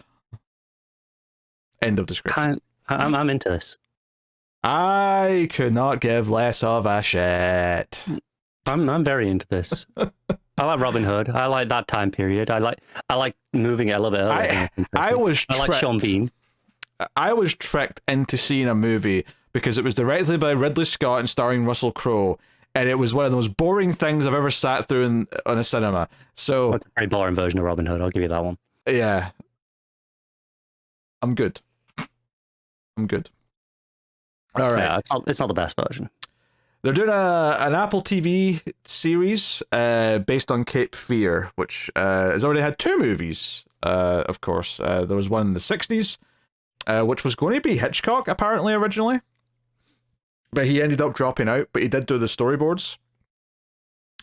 End of description. I'm into this. I could not give less of a shit. I'm very into this. I like Robin Hood. I like that time period. I like moving it a little bit earlier. I like Sean Bean. I was tricked into seeing a movie because it was directed by Ridley Scott and starring Russell Crowe, and it was one of the most boring things I've ever sat through on a cinema. So it's a very boring version of Robin Hood. I'll give you that one. Yeah, I'm good. All right. Yeah, it's not the best version. They're doing an Apple TV series based on Cape Fear, which has already had 2 movies, of course. There was one in the 60s, which was going to be Hitchcock, apparently, originally. But he ended up dropping out, but he did do the storyboards.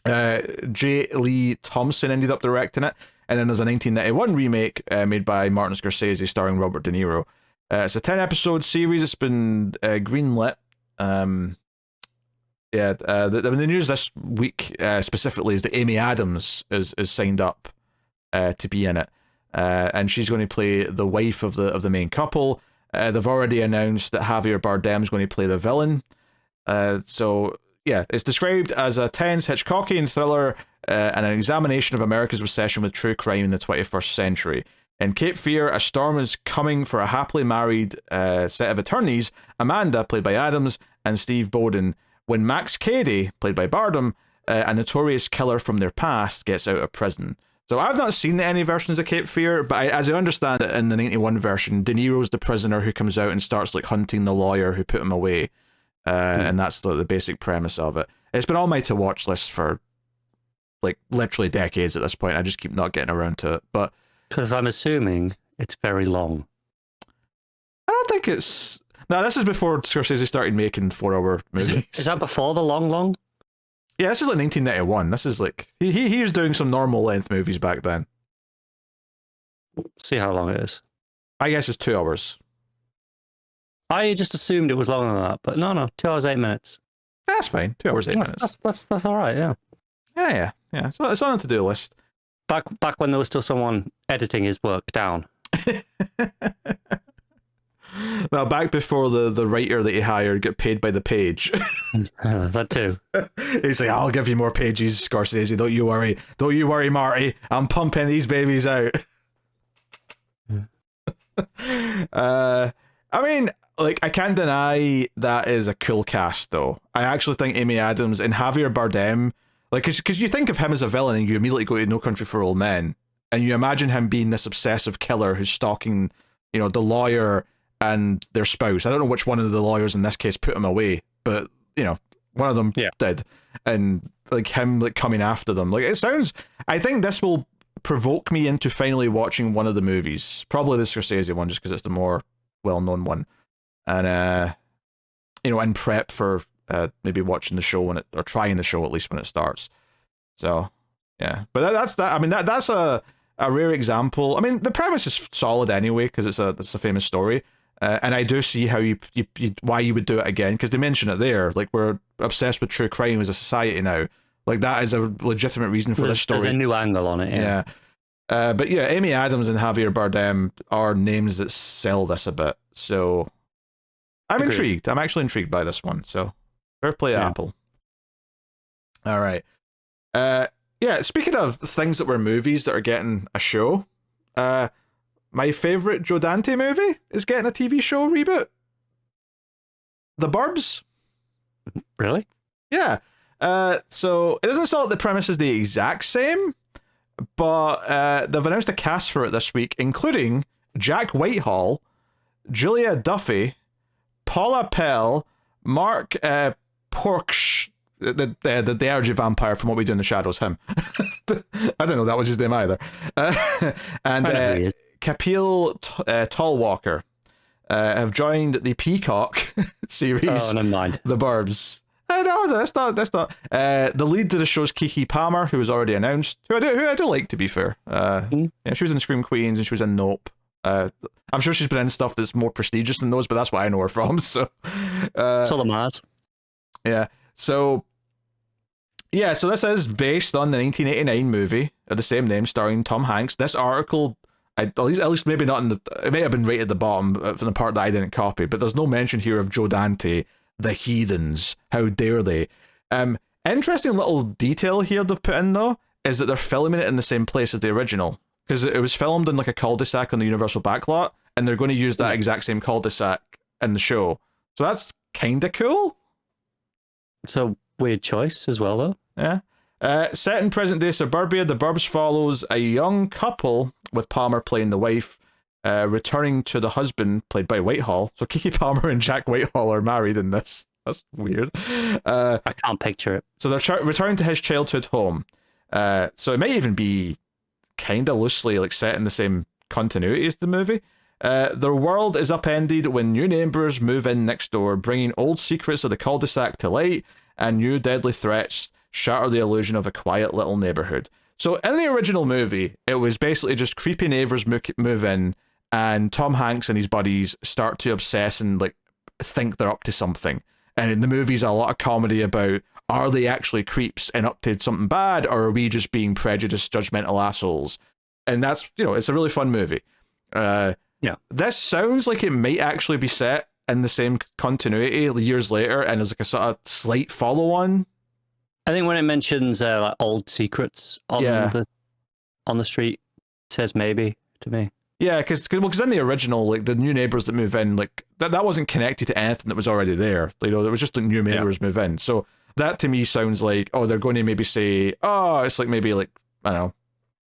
J. Lee Thompson ended up directing it. And then there's a 1991 remake made by Martin Scorsese starring Robert De Niro. It's a 10-episode series. It's been greenlit. The news this week specifically is that Amy Adams is signed up to be in it, and she's going to play the wife of the main couple. They've already announced that Javier Bardem's going to play the villain. So yeah, it's described as a tense Hitchcockian thriller and an examination of America's obsession with true crime in the 21st century. In Cape Fear, a storm is coming for a happily married set of attorneys, Amanda, played by Adams, and Steve Bowden, when Max Cady, played by Bardem, a notorious killer from their past, gets out of prison. So I've not seen any versions of Cape Fear, but as I understand it, in the 91 version, De Niro's the prisoner who comes out and starts like hunting the lawyer who put him away. And that's the basic premise of it. It's been on my to-watch list for like literally decades at this point. I just keep not getting around to it. But because I'm assuming it's very long. I don't think it's... No, this is before Scorsese started making 4-hour movies. Is that before the long? Yeah, this is like 1991. This is like... He was doing some normal length movies back then. See how long it is. I guess it's 2 hours. I just assumed it was longer than that, but no, 2 hours, 8 minutes. That's fine. 2 hours, 8 minutes. That's all right, yeah. Yeah. So it's on the to-do list. Back when there was still someone editing his work down. Well, back before the writer that he hired got paid by the page. That too. He's like, I'll give you more pages, Scorsese. Don't you worry, Marty. I'm pumping these babies out. I mean, like, I can't deny that is a cool cast, though. I actually think Amy Adams and Javier Bardem, like, because you think of him as a villain and you immediately go to No Country for Old Men, and you imagine him being this obsessive killer who's stalking, the lawyer and their spouse. I don't know which one of the lawyers in this case put him away, but, one of them did. And, like, him, like, coming after them. Like, it sounds... I think this will provoke me into finally watching one of the movies. Probably the Scorsese one, just because it's the more well-known one. And, in prep for maybe watching the show or trying the show at least when it starts. So, yeah. But that's that. I mean, that's a rare example. I mean, the premise is solid anyway, because it's a famous story. And I do see how you why you would do it again, because they mention it there. Like, we're obsessed with true crime as a society now. Like, that is a legitimate reason for this story. There's a new angle on it. Yeah. But yeah, Amy Adams and Javier Bardem are names that sell this a bit. So I'm intrigued. I'm actually intrigued by this one. So fair play, Apple. All right. Yeah, speaking of things that were movies that are getting a show, my favorite Joe Dante movie is getting a TV show reboot. The Burbs. Really? Yeah. So it doesn't sound like the premise is the exact same, but they've announced a cast for it this week, including Jack Whitehall, Julia Duffy, Paula Pell, Mark Porksh, the energy vampire from What We Do in the Shadows, him. I don't know that was his name either. And Kapil Tallwalker have joined the Peacock series. Oh, never mind. The Burbs. No, that's not. The lead to the show's Kiki Palmer, who was already announced, who I do like, to be fair. Yeah, she was in Scream Queens and she was in Nope. I'm sure she's been in stuff that's more prestigious than those, but that's what I know her from. So, so the Mars. Yeah. So this is based on the 1989 movie of the same name, starring Tom Hanks. This article, at least maybe not in the, it may have been right at the bottom from the part that I didn't copy, but there's no mention here of Joe Dante, the heathens. How dare they? Interesting little detail here they've put in, though, is that they're filming it in the same place as the original, because it was filmed in like a cul-de-sac on the Universal backlot, and they're going to use that exact same cul-de-sac in the show. So that's kind of cool. It's a weird choice as well, though. Yeah. Set in present-day suburbia, The Burbs follows a young couple, with Palmer playing the wife, returning to the husband, played by Whitehall. So Kiki Palmer and Jack Whitehall are married in this. That's weird. I can't picture it. So they're returning to his childhood home. So it might even be kind of loosely like set in the same continuity as the movie. Their world is upended when new neighbors move in next door, bringing old secrets of the cul-de-sac to light, and new deadly threats shatter the illusion of a quiet little neighborhood. So in the original movie, it was basically just creepy neighbors move in, and Tom Hanks and his buddies start to obsess and like think they're up to something. And in the movie's a lot of comedy about, are they actually creeps and up to something bad, or are we just being prejudiced, judgmental assholes? And that's, it's a really fun movie. Yeah. This sounds like it might actually be set in the same continuity years later, and there's like a sort of slight follow-on. I think when it mentions like old secrets on the street, it says maybe to me. Yeah, because in the original, like the new neighbors that move in, like that wasn't connected to anything that was already there. It was just the new neighbors move in. So that to me sounds like, they're going to maybe say, it's like maybe like, I don't know,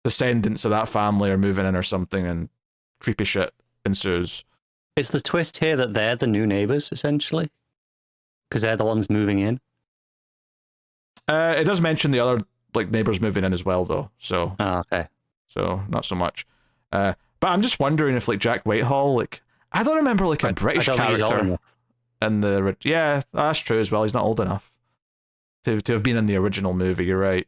descendants of that family are moving in or something, and creepy shit ensues. Is the twist here that they're the new neighbors essentially, because they're the ones moving in? It does mention the other like neighbors moving in as well, though. So okay. So not so much. But I'm just wondering if like Jack Whitehall, like I don't remember like a British character in the that's true as well. He's not old enough to have been in the original movie. You're right.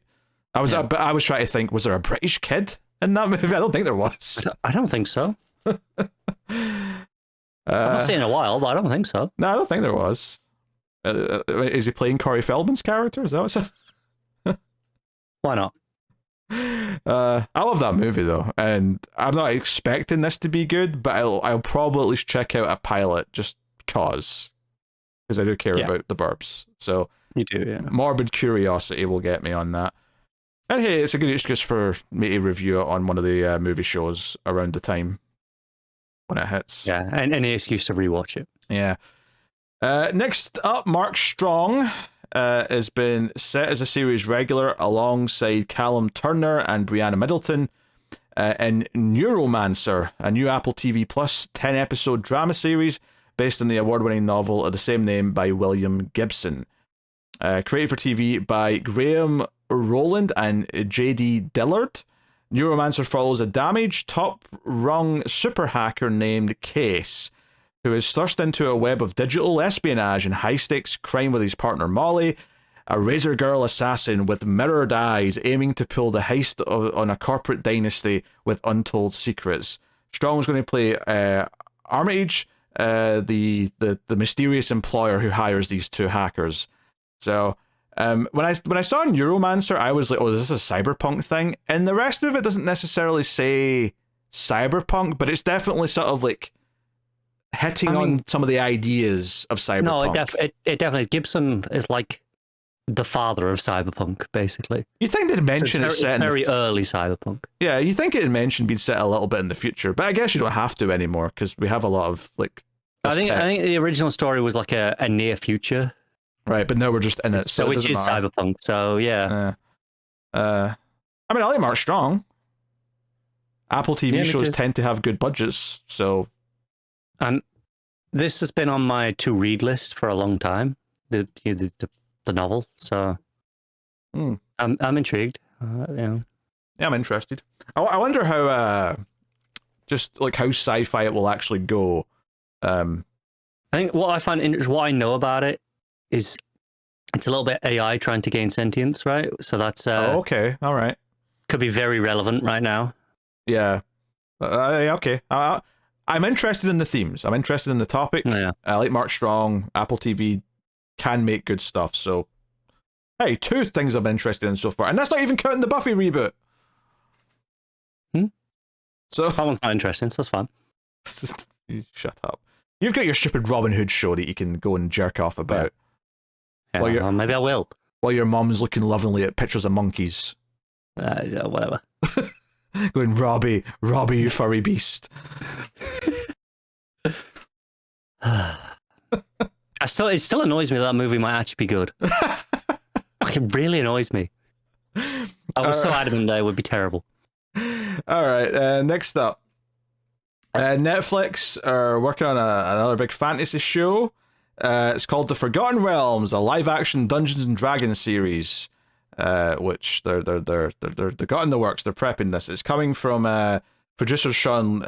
I was trying to think, was there a British kid in that movie? I don't think there was. I don't think so. I'm not saying a while, but I don't think so. No, I don't think there was. Is he playing Corey Feldman's character? Is that what's Why not? I love that movie though, and I'm not expecting this to be good, but I'll probably at least check out a pilot just because I do care about the Burbs. So you do, yeah. Morbid curiosity will get me on that. And hey, it's a good excuse for me to review it on one of the movie shows around the time when it hits. Yeah, and any excuse to rewatch it. Yeah. Next up, Mark Strong has been set as a series regular alongside Callum Turner and Brianna Middleton in Neuromancer, a new Apple TV Plus 10-episode drama series based on the award-winning novel of the same name by William Gibson. Created for TV by Graham Rowland and J.D. Dillard, Neuromancer follows a damaged, top-rung super hacker named Case, who is thrust into a web of digital espionage and high-stakes crime with his partner Molly, a razor girl assassin with mirrored eyes aiming to pull the heist on a corporate dynasty with untold secrets. Strong's going to play Armitage, the mysterious employer who hires these two hackers. So when I saw Neuromancer, I was like, oh, is this a cyberpunk thing? And the rest of it doesn't necessarily say cyberpunk, but it's definitely sort of like hitting on some of the ideas of cyberpunk. No, it definitely, Gibson is like the father of cyberpunk, basically. You think they'd mention it's very early cyberpunk. Yeah, you think it'd mention being set a little bit in the future, but I guess you don't have to anymore because we have a lot of like. I think the original story was like a near future. Right, but now we're just in it, so which is matter. cyberpunk. So yeah. I mean, I like Mark Strong. Apple TV shows tend to have good budgets, so. And this has been on my to read list for a long time. The novel, so I'm intrigued. Yeah, I'm interested. I wonder how just like how sci-fi it will actually go. I think what I find interesting, what I know about it is it's a little bit AI trying to gain sentience, right? So that's okay, all right. Could be very relevant right now. Yeah. Okay. I'm interested in the themes. I'm interested in the topic. Yeah. I like Mark Strong. Apple TV can make good stuff. So, hey, 2 things I'm interested in so far, and that's not even counting the Buffy reboot. So that one's not interesting. So that's fine. Shut up. You've got your stupid Robin Hood show that you can go and jerk off about. Yeah, well, maybe I will. While your mom's looking lovingly at pictures of monkeys. Whatever. Going, Robbie, you furry beast. It still annoys me that movie might actually be good. It really annoys me. I was so adamant that it would be terrible. All right, next up. Netflix are working on another big fantasy show. It's called The Forgotten Realms, a live-action Dungeons and Dragons series, which they're got in the works. They're prepping this. It's coming from producer Sean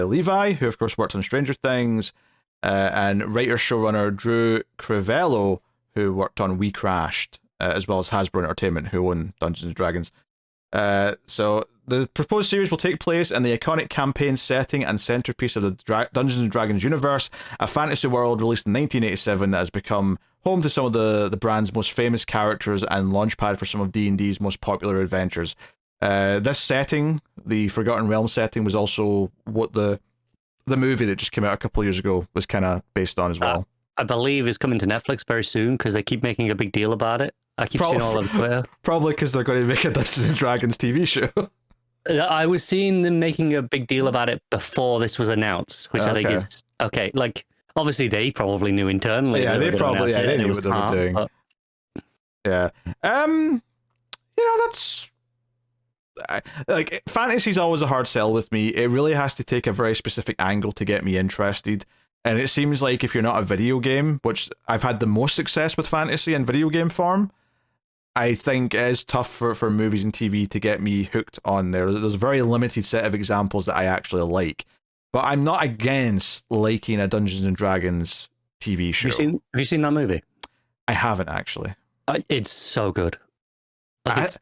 Levi, who of course worked on Stranger Things, and writer-showrunner Drew Crivello, who worked on We Crashed, as well as Hasbro Entertainment, who own Dungeons and Dragons. So the proposed series will take place in the iconic campaign setting and centerpiece of the Dungeons and Dragons universe, a fantasy world released in 1987 that has become home to some of the brand's most famous characters and launchpad for some of D&D's most popular adventures. This setting, the Forgotten Realms setting, was also what the movie that just came out a couple of years ago was kind of based on as well. I believe is coming to Netflix very soon because they keep making a big deal about it. I keep seeing all over Twitter. Probably because they're going to make a Dungeons and Dragons TV show. I was seeing them making a big deal about it before this was announced, which I think is okay. Like, obviously, they probably knew internally. Yeah, they probably they knew what they were doing. But... Yeah, that's like fantasy's always a hard sell with me. It really has to take a very specific angle to get me interested. And it seems like if you're not a video game, which I've had the most success with fantasy in video game form, I think it is tough for movies and TV to get me hooked on there. There's a very limited set of examples that I actually like. But I'm not against liking a Dungeons and Dragons TV show. Have you seen that movie? I haven't, actually. It's so good. Like, it's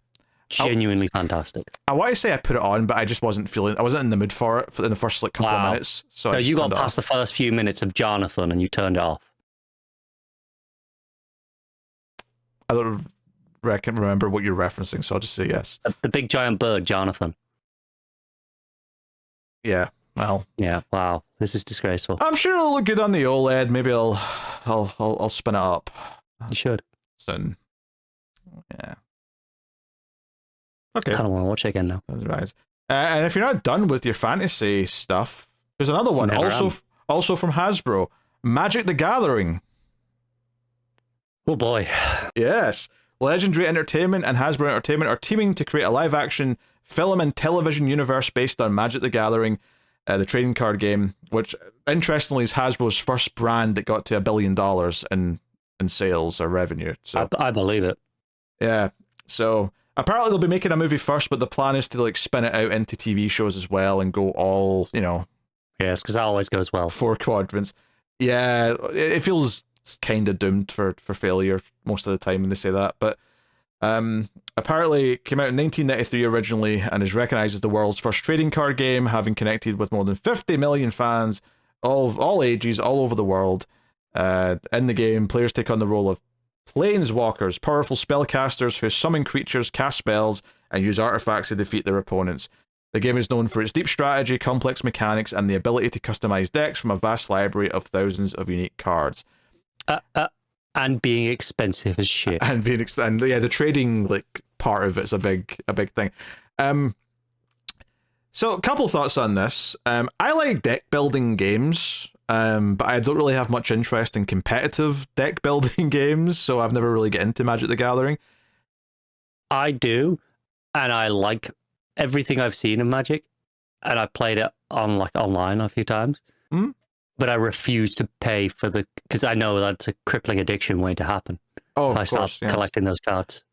genuinely fantastic. I want to say I put it on, but I just wasn't in the mood for it in the first couple of minutes. So you got past the first few minutes of Jonathan and you turned it off. I don't remember what you're referencing, so I'll just say yes. The big giant bird, Jonathan. Yeah, well. Yeah, wow. This is disgraceful. I'm sure it'll look good on the OLED. Maybe I'll spin it up. You should. Soon. Yeah. Okay. I kind of want to watch it again now. That's right. And if you're not done with your fantasy stuff, there's another one also from Hasbro, Magic the Gathering. Oh boy. Yes. Legendary Entertainment and Hasbro Entertainment are teaming to create a live-action film and television universe based on Magic the Gathering, the trading card game, which interestingly is Hasbro's first brand that got to $1 billion in sales or revenue. So I believe it. Yeah. So apparently they'll be making a movie first, but the plan is to like spin it out into TV shows as well and go all, Yes, because that always goes well. 4 quadrants. Yeah, it feels kind of doomed for failure most of the time when they say that, but apparently it came out in 1993 originally and is recognized as the world's first trading card game, having connected with more than 50 million fans all ages, all over the world. In the game, players take on the role of planeswalkers, powerful spellcasters who summon creatures, cast spells, and use artifacts to defeat their opponents. The game is known for its deep strategy, complex mechanics, and the ability to customize decks from a vast library of thousands of unique cards. And being expensive as shit. And yeah, the trading like part of it's a big thing. So a couple thoughts on this. I like deck building games, but I don't really have much interest in competitive deck building games, so I've never really get into Magic the Gathering. I do, and I like everything I've seen of Magic, and I've played it on like online a few times. Mm? But I refuse to pay for because I know that's a crippling addiction waiting to happen. Oh, if I of course, start collecting those cards.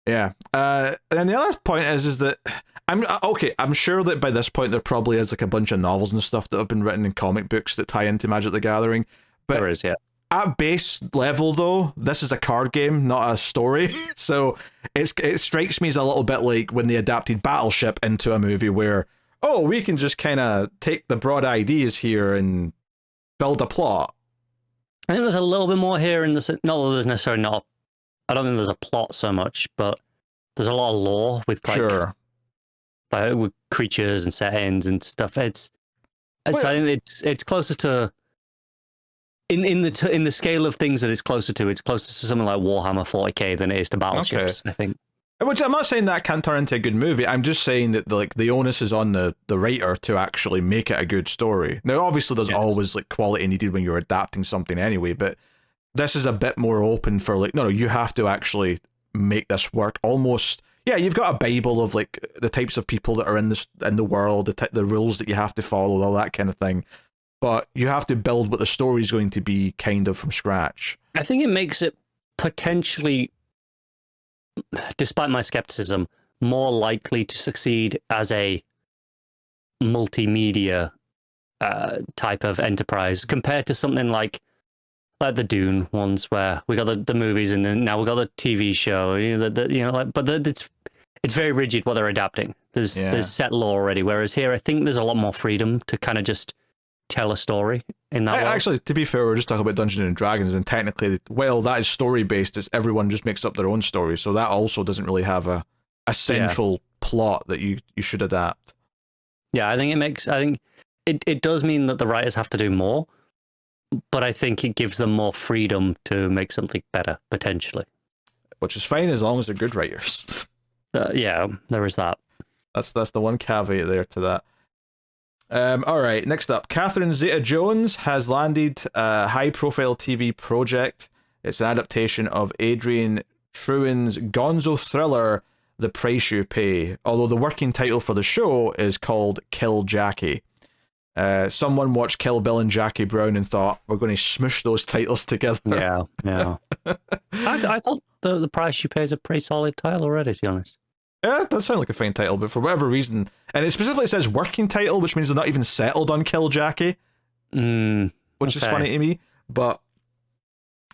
Yeah. And then the other point is that I'm sure that by this point there probably is like a bunch of novels and stuff that have been written in comic books that tie into Magic the Gathering. But there is, yeah. At base level, though, this is a card game, not a story. So it strikes me as a little bit like when they adapted Battleship into a movie where, oh, we can just kind of take the broad ideas here and build a plot. I think there's a little bit more here in this. Not that there's necessarily not. I don't think there's a plot so much, but there's a lot of lore with like, with creatures and settings and stuff. So I think it's closer to in the scale of things that it's closer to. It's closer to something like Warhammer 40k than it is to Battleships. Okay. I think. Which I'm not saying that can't turn into a good movie. I'm just saying that the onus is on the writer to actually make it a good story. Now, obviously, there's always like quality needed when you're adapting something anyway, but this is a bit more open for like, no, you have to actually make this work. Almost, yeah, you've got a Bible of like the types of people that are in the world, the rules that you have to follow, all that kind of thing. But you have to build what the story is going to be kind of from scratch. I think it makes it potentially, despite my skepticism, more likely to succeed as a multimedia type of enterprise compared to something like the Dune ones, where we got the movies and then now we got the TV show. But it's very rigid what they're adapting. There's set law already. Whereas here, I think there's a lot more freedom to kind of just tell a story in that way. Actually, to be fair, we're just talking about Dungeons and Dragons, and technically, well, that is story based. It's everyone just makes up their own story, so that also doesn't really have a central plot that you should adapt. Yeah, I think it does mean that the writers have to do more, but I think it gives them more freedom to make something better potentially. Which is fine as long as they're good writers. Yeah, there is that. That's the one caveat there to that. All right, next up, Catherine Zeta-Jones has landed a high-profile TV project. It's an adaptation of Adrian Truan's gonzo thriller, The Price You Pay, although the working title for the show is called Kill Jackie. Someone watched Kill Bill and Jackie Brown and thought, we're going to smush those titles together. Yeah. I thought The Price You Pay is a pretty solid title already, to be honest. Yeah, it does sound like a fine title, but for whatever reason, and it specifically says working title, which means they're not even settled on Kill Jackie, which is funny to me. But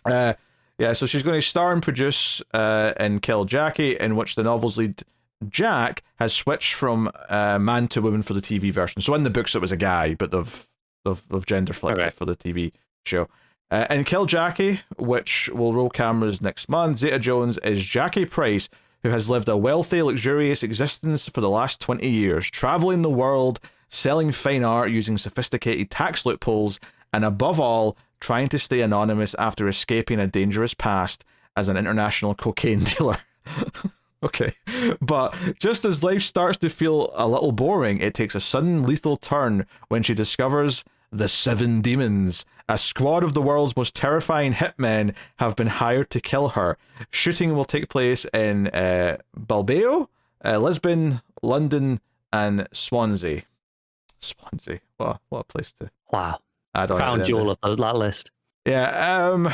so she's going to star and produce in Kill Jackie, in which the novel's lead Jack has switched from man to woman for the TV version. So in the books it was a guy, but they've gender flipped it for the TV show. In Kill Jackie, which will roll cameras next month, Zeta-Jones is Jackie Price, who has lived a wealthy, luxurious existence for the last 20 years, traveling the world, selling fine art using sophisticated tax loopholes, and above all, trying to stay anonymous after escaping a dangerous past as an international cocaine dealer. Okay. But just as life starts to feel a little boring, it takes a sudden lethal turn when she discovers the Seven Demons. A squad of the world's most terrifying hitmen have been hired to kill her. Shooting will take place in Bilbao, Lisbon, London, and Swansea. Swansea. What a place to... Wow. add on. Crown jewel of that list. Yeah,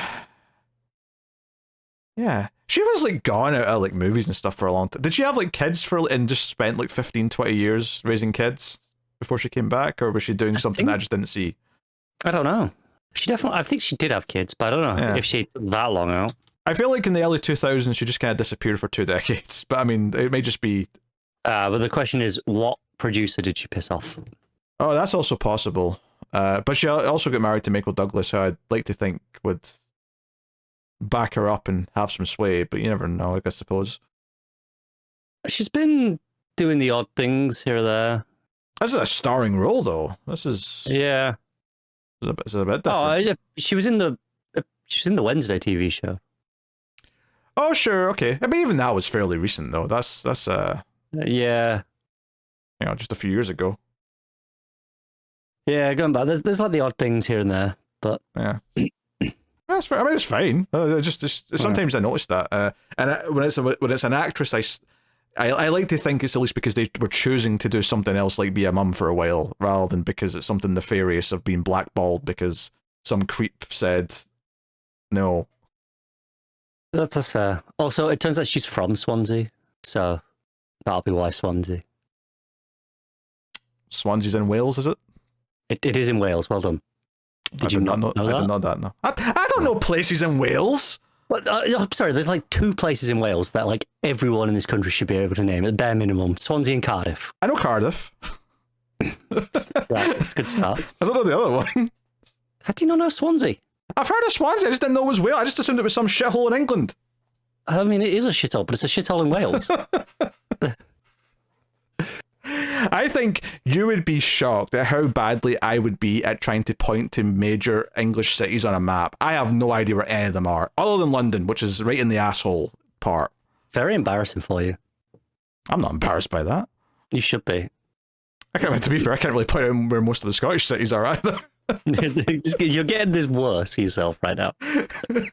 yeah. She was like gone out of like movies and stuff for a long time. Did she have like kids and just spent like 15, 20 years raising kids before she came back, or was she doing something I just didn't see? I don't know. I think she did have kids, but I don't know if she took that long out. I feel like in the early 2000s she just kind of disappeared for 2 decades, but I mean, it may just be... But the question is, what producer did she piss off? Oh, that's also possible. But she also got married to Michael Douglas, who I'd like to think would back her up and have some sway, but you never know, I suppose. She's been doing the odd things here or there. This is a starring role, though. This is Yeah. It's a bit different. Oh, yeah. She was in the Wednesday TV show. Oh, sure, okay. I mean, even that was fairly recent, though. That's yeah, just a few years ago. Yeah, going back, there's like the odd things here and there, but yeah. That's fair. I mean, it's fine. Just sometimes I notice that, and when it's an actress, I like to think it's at least because they were choosing to do something else, like be a mum for a while, rather than because it's something nefarious of being blackballed because some creep said no. That's fair. Also, it turns out she's from Swansea, so that'll be why Swansea. Swansea's in Wales, is it? It is in Wales. Well done. Did you not know that? I did not know that. No, I don't know places in Wales. But I'm sorry. There's like 2 places in Wales that like everyone in this country should be able to name at bare minimum: Swansea and Cardiff. I know Cardiff. Right, that's a good start. I don't know the other one. How do you not know Swansea? I've heard of Swansea. I just didn't know it was Wales. I just assumed it was some shithole in England. I mean, it is a shithole, but it's a shithole in Wales. I think you would be shocked at how badly I would be at trying to point to major English cities on a map. I have no idea where any of them are, other than London, which is right in the asshole part. Very embarrassing for you. I'm not embarrassed by that. You should be. To be fair, I can't really point out where most of the Scottish cities are either. You're getting this worse for yourself right now. Look,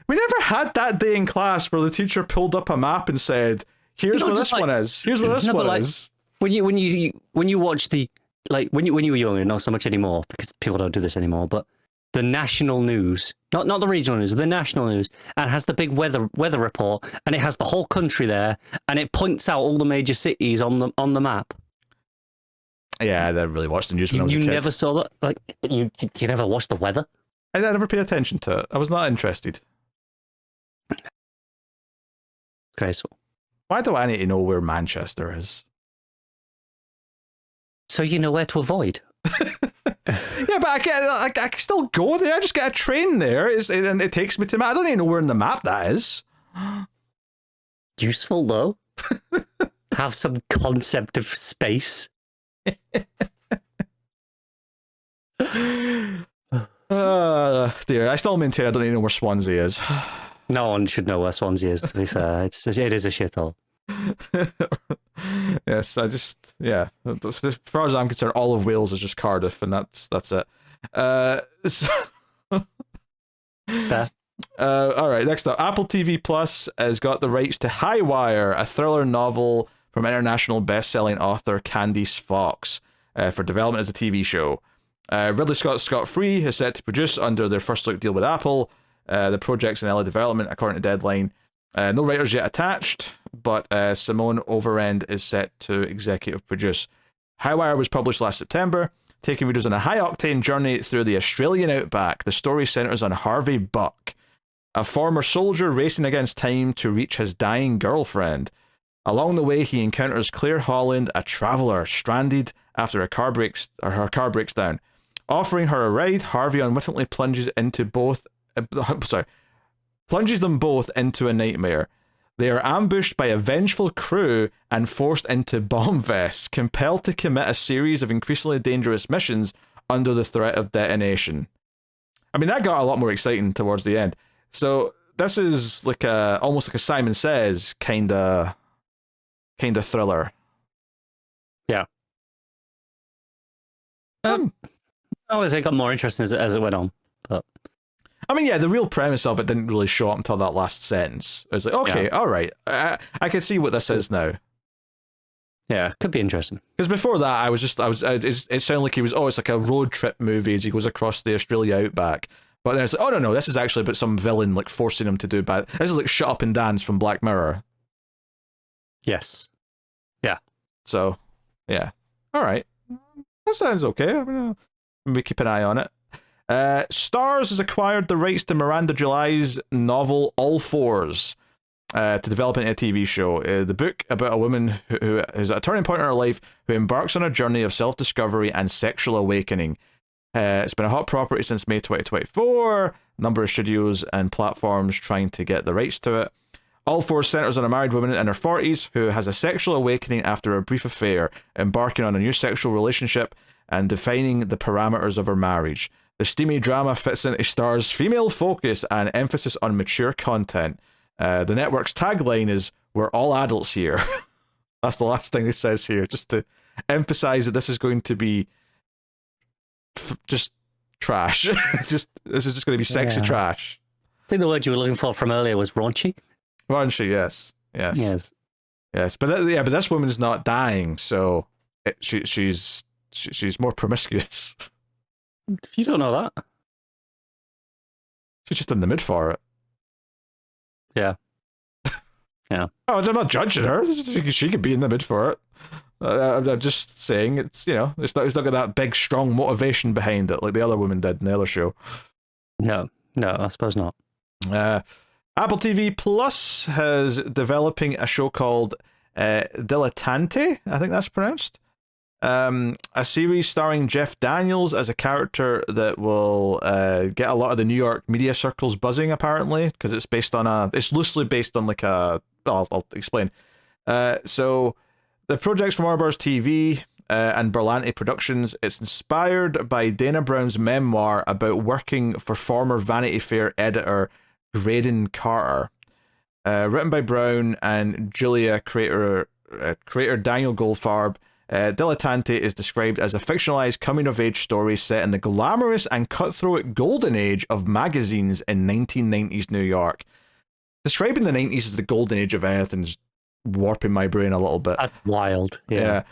we never had that day in class where the teacher pulled up a map and said, "Here's where this one is. Here's where this one is." When you watch the when you were younger, not so much anymore because people don't do this anymore. But the national news, not the regional news, the national news, and it has the big weather report, and it has the whole country there, and it points out all the major cities on the map. Yeah, I never really watched the news when I was a kid. You never saw that? Like, you never watched the weather? I never paid attention to it. I was not interested. Graceful. Why do I need to know where Manchester is? So you know where to avoid. Yeah, but I can still go there. I just get a train there, and it takes me to... I don't even know where in the map that is. Useful, though. Have some concept of space. Dear, I still maintain I don't even know where Swansea is. No one should know where Swansea is, to be fair. It is a shithole. Yes, as far as I'm concerned, all of Wales is just Cardiff, and that's it. All right, next up, Apple TV Plus has got the rights to Highwire, a thriller novel from international best-selling author Candice Fox, for development as a TV show. Ridley Scott's Scott-Free is set to produce under their first look deal with Apple. The project's in early development, according to Deadline. No writers yet attached, but Simone Overend is set to executive produce. Highwire was published last September, taking readers on a high-octane journey through the Australian outback. The story centers on Harvey Buck, a former soldier racing against time to reach his dying girlfriend. Along the way, he encounters Claire Holland, a traveler stranded after her car breaks down. Offering her a ride, Harvey unwittingly plunges them both into a nightmare. They are ambushed by a vengeful crew and forced into bomb vests, compelled to commit a series of increasingly dangerous missions under the threat of detonation. I mean, that got a lot more exciting towards the end. So this is like almost like a Simon Says kind of thriller. Yeah. It got more interesting as it went on. But I mean, yeah, the real premise of it didn't really show up until that last sentence. It was like, okay, all right, I can see what this is now. Yeah, could be interesting. Because before that, it sounded like it's like a road trip movie as he goes across the Australia outback. But then it's like, oh no, this is actually about some villain like forcing him to do bad. This is like Shut Up and Dance from Black Mirror. Yes. Yeah. So, yeah. All right. That sounds okay. I'm gonna maybe keep an eye on it. Starz has acquired the rights to Miranda July's novel All Fours. to develop into a TV show. The book about a woman who is at a turning point in her life who embarks on a journey of self-discovery and sexual awakening. It's been a hot property since May 2024. Number of studios and platforms trying to get the rights to it. All four centers on a married woman in her 40s who has a sexual awakening after a brief affair, embarking on a new sexual relationship and defining the parameters of her marriage. The steamy drama fits into Star's female focus and emphasis on mature content. The network's tagline is, "We're all adults here." That's the last thing it says here, just to emphasize that this is going to be just trash. This is just going to be sexy trash. I think the word you were looking for from earlier was raunchy. Raunchy, yes. But but this woman's not dying, so she's more promiscuous. You don't know that. She's just in the mood for it. Yeah. Yeah. Oh, I'm not judging her. She could be in the mood for it. I'm just saying it's it's not got that big strong motivation behind it like the other woman did in the other show. No, I suppose not. Apple TV Plus has developing a show called Dilettante, I think that's pronounced. A series starring Jeff Daniels as a character that will get a lot of the New York media circles buzzing, apparently, because it's loosely based on like a... I'll explain. So the project's from Burbs TV and Berlanti Productions. It's inspired by Dana Brown's memoir about working for former Vanity Fair editor Graydon Carter. Written by Brown and Julia creator Daniel Goldfarb. Dilettante is described as a fictionalized coming-of-age story set in the glamorous and cutthroat golden age of magazines in 1990s New York. Describing the 90s as the golden age of anything's warping my brain a little bit. That's wild. Yeah.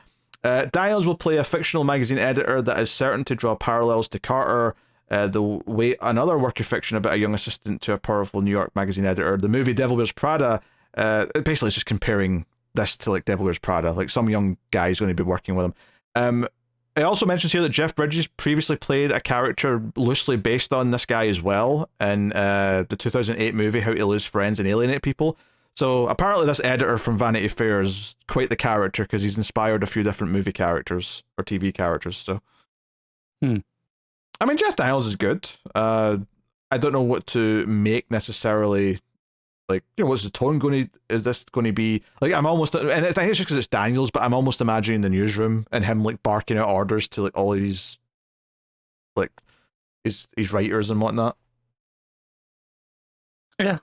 Daniels will play a fictional magazine editor that is certain to draw parallels to Carter, the way another work of fiction about a young assistant to a powerful New York magazine editor. The movie Devil Wears Prada basically is just comparing this to like Devil Wears Prada, like some young guy is going to be working with him. It also mentions here that Jeff Bridges previously played a character loosely based on this guy as well in the 2008 movie How to Lose Friends and Alienate People. So apparently this editor from Vanity Fair is quite the character because he's inspired a few different movie characters or TV characters. So, I mean, Jeff Daniels is good. I don't know what to make necessarily. Like, what's the tone going to... Is this going to be... Like, I'm almost... And I think it's just because it's Daniels, but I'm almost imagining the newsroom and him, like, barking out orders to, like, all these... Like, his writers and whatnot. Yeah,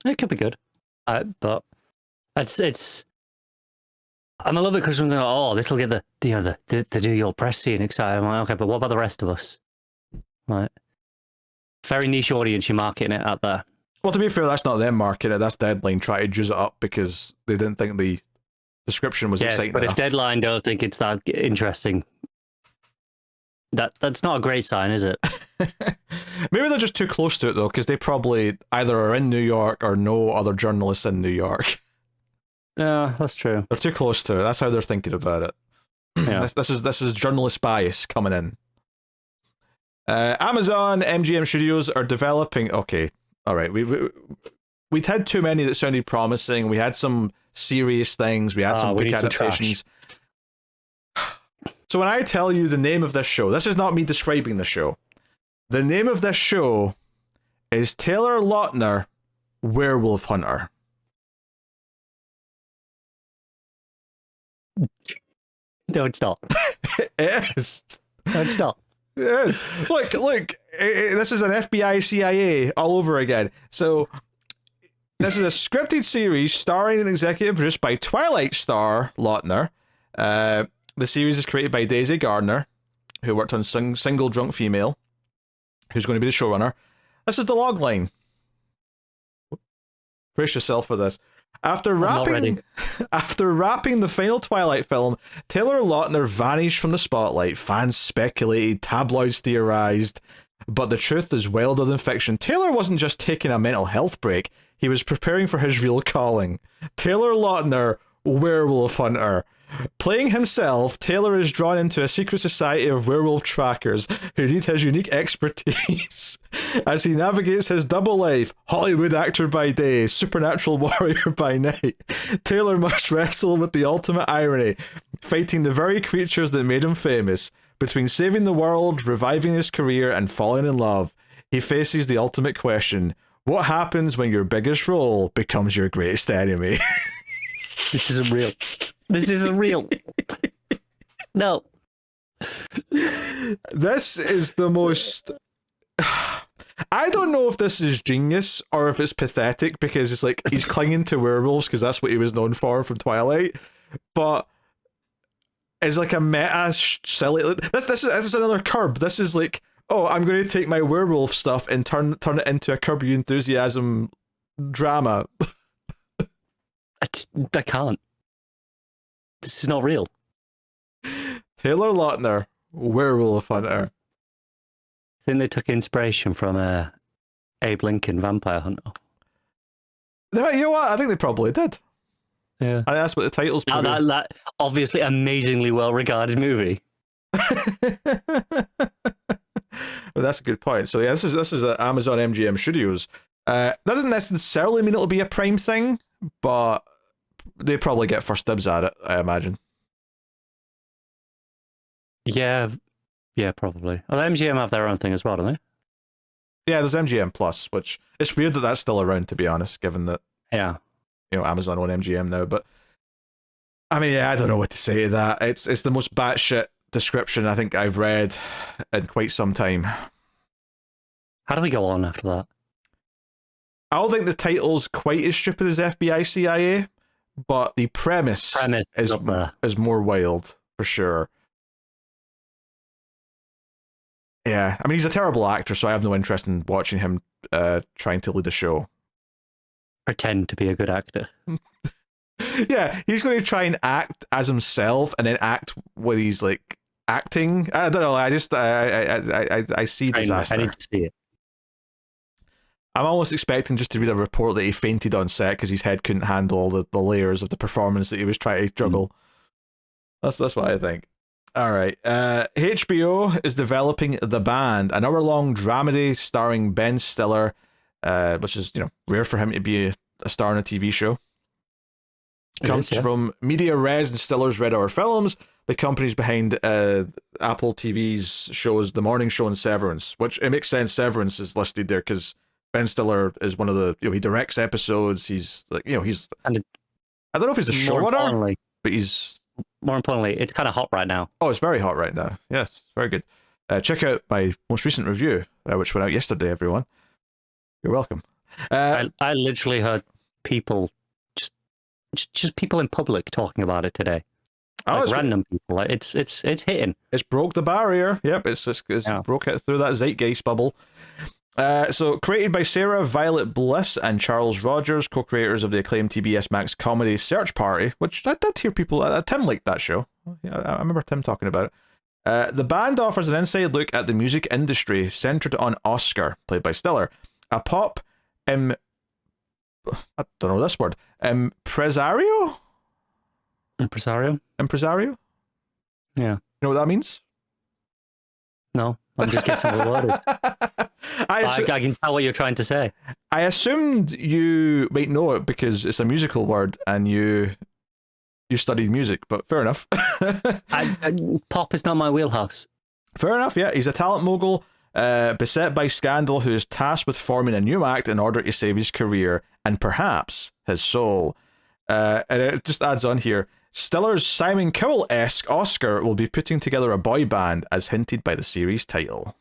it could be good. But it's... I'm a little bit concerned, this will get the New York press scene excited. I'm like, okay, but what about the rest of us? Right. Very niche audience you're marketing it out there. Well, to be fair, that's not them marketing it. That's Deadline trying to juice it up because they didn't think the description was exciting but enough. If Deadline don't think it's that interesting, that's not a great sign, is it? Maybe they're just too close to it, though, because they probably either are in New York or know other journalists in New York. Yeah, that's true. They're too close to it. That's how they're thinking about it. Yeah. This is journalist bias coming in. Amazon MGM Studios are developing... Okay, all right. We'd had too many that sounded promising. We had some serious things. We had some big adaptations. So when I tell you the name of this show, this is not me describing the show. The name of this show is Taylor Lautner, Werewolf Hunter. No, it's not. It is. No, it's not. It is. Look. This is an FBI CIA all over again. So this is a scripted series starring and executive produced by Twilight star Lautner. The series is created by Daisy Gardner, who worked on Single Drunk Female, who's going to be the showrunner. This is the logline. Brace yourself for this. After wrapping the final Twilight film, Taylor Lautner vanished from the spotlight. Fans speculated, tabloids theorized, but the truth is wilder than fiction. Taylor wasn't just taking a mental health break, he was preparing for his real calling. Taylor Lautner, Werewolf Hunter. Playing himself, Taylor is drawn into a secret society of werewolf trackers who need his unique expertise. As he navigates his double life, Hollywood actor by day, supernatural warrior by night, Taylor must wrestle with the ultimate irony, fighting the very creatures that made him famous. Between saving the world, reviving his career, and falling in love, he faces the ultimate question: what happens when your biggest role becomes your greatest enemy? This isn't real. This isn't real. No. This is the most... I don't know if this is genius or if it's pathetic, because it's like he's clinging to werewolves because that's what he was known for from Twilight, but it's like a meta silly... This is another Curb. This is like, oh, I'm going to take my werewolf stuff and turn it into a Curb Your Enthusiasm drama. I can't. This is not real. Taylor Lautner, werewolf hunter. I think they took inspiration from Abe Lincoln, Vampire Hunter. You know what? I think they probably did. Yeah. I think that's what the title's probably... That obviously amazingly well-regarded movie. Well, that's a good point. So yeah, this is Amazon MGM Studios. That doesn't necessarily mean it'll be a Prime thing, but they probably get first dibs at it, I imagine. Yeah, probably. Well, MGM have their own thing as well, don't they? Yeah, there's MGM Plus, which it's weird that that's still around, to be honest, given that Amazon own MGM now. But I mean, yeah, I don't know what to say to that. It's the most batshit description I think I've read in quite some time. How do we go on after that? I don't think the title's quite as stupid as FBI CIA, but the premise is more wild, for sure. Yeah, I mean, he's a terrible actor, so I have no interest in watching him trying to lead a show. Pretend to be a good actor. Yeah, he's going to try and act as himself, and then act when he's like acting. I don't know. I just I see disaster. I need to see it. I'm almost expecting just to read a report that he fainted on set because his head couldn't handle the layers of the performance that he was trying to juggle. That's what I think. All right. HBO is developing The Band, an hour-long dramedy starring Ben Stiller, which is rare for him to be a star in a TV show. Comes from Media Res and Stiller's Red Hour Films, the companies behind Apple TV's shows The Morning Show and Severance, which it makes sense Severance is listed there because Ben Stiller is one of the, he directs episodes. He's like, he's, I don't know if he's a showrunner, but he's... More importantly, it's kind of hot right now. Oh, it's very hot right now. Yes, very good. Check out my most recent review, which went out yesterday, everyone. You're welcome. I literally heard people, just people in public talking about it today. Like random people. Like, it's hitting. It's broke the barrier. Yep, it's broke it through that zeitgeist bubble. So, created by Sarah Violet Bliss and Charles Rogers, co-creators of the acclaimed TBS Max comedy Search Party, which I did hear people... Tim liked that show. Yeah, I remember Tim talking about it. The Band offers an inside look at the music industry centered on Oscar, played by Stiller, a pop... I don't know this word. Impresario? Impresario? Yeah. You know what that means? No, I'm just guessing what the word is. I can tell what you're trying to say. I assumed you might know it because it's a musical word and you studied music, but fair enough. Pop is not my wheelhouse. Fair enough, yeah. He's a talent mogul, beset by scandal, who is tasked with forming a new act in order to save his career and perhaps his soul. And it just adds on here, Stiller's Simon Cowell-esque Oscar will be putting together a boy band, as hinted by the series title.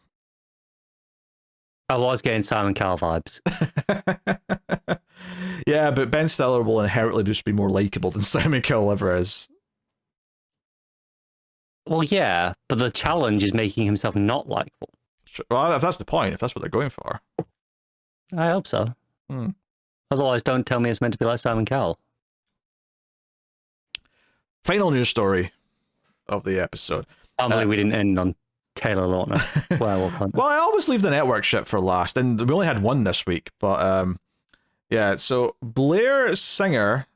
I was getting Simon Cowell vibes. Yeah, but Ben Stiller will inherently just be more likable than Simon Cowell ever is. Well, yeah, but the challenge is making himself not likable. Well, if that's the point, if that's what they're going for. I hope so. Otherwise, don't tell me it's meant to be like Simon Cowell. Final news story of the episode. Probably we didn't end on Taylor Lautner. Well, I always leave the network shit for last, and we only had one this week. But yeah, so Blair Singer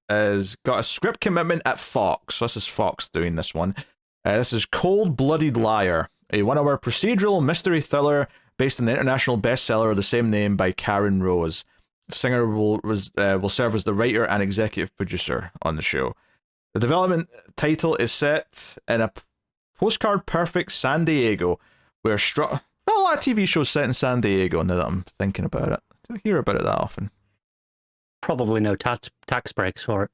has got a script commitment at Fox. So this is Fox doing this one. This is Cold Blooded Liar, a 1-hour procedural mystery thriller based on the international bestseller of the same name by Karen Rose. The singer will serve as the writer and executive producer on the show. The development title is set in a postcard perfect San Diego, where a lot of TV shows set in San Diego. Now that I'm thinking about it, I don't hear about it that often. Probably no tax breaks for it.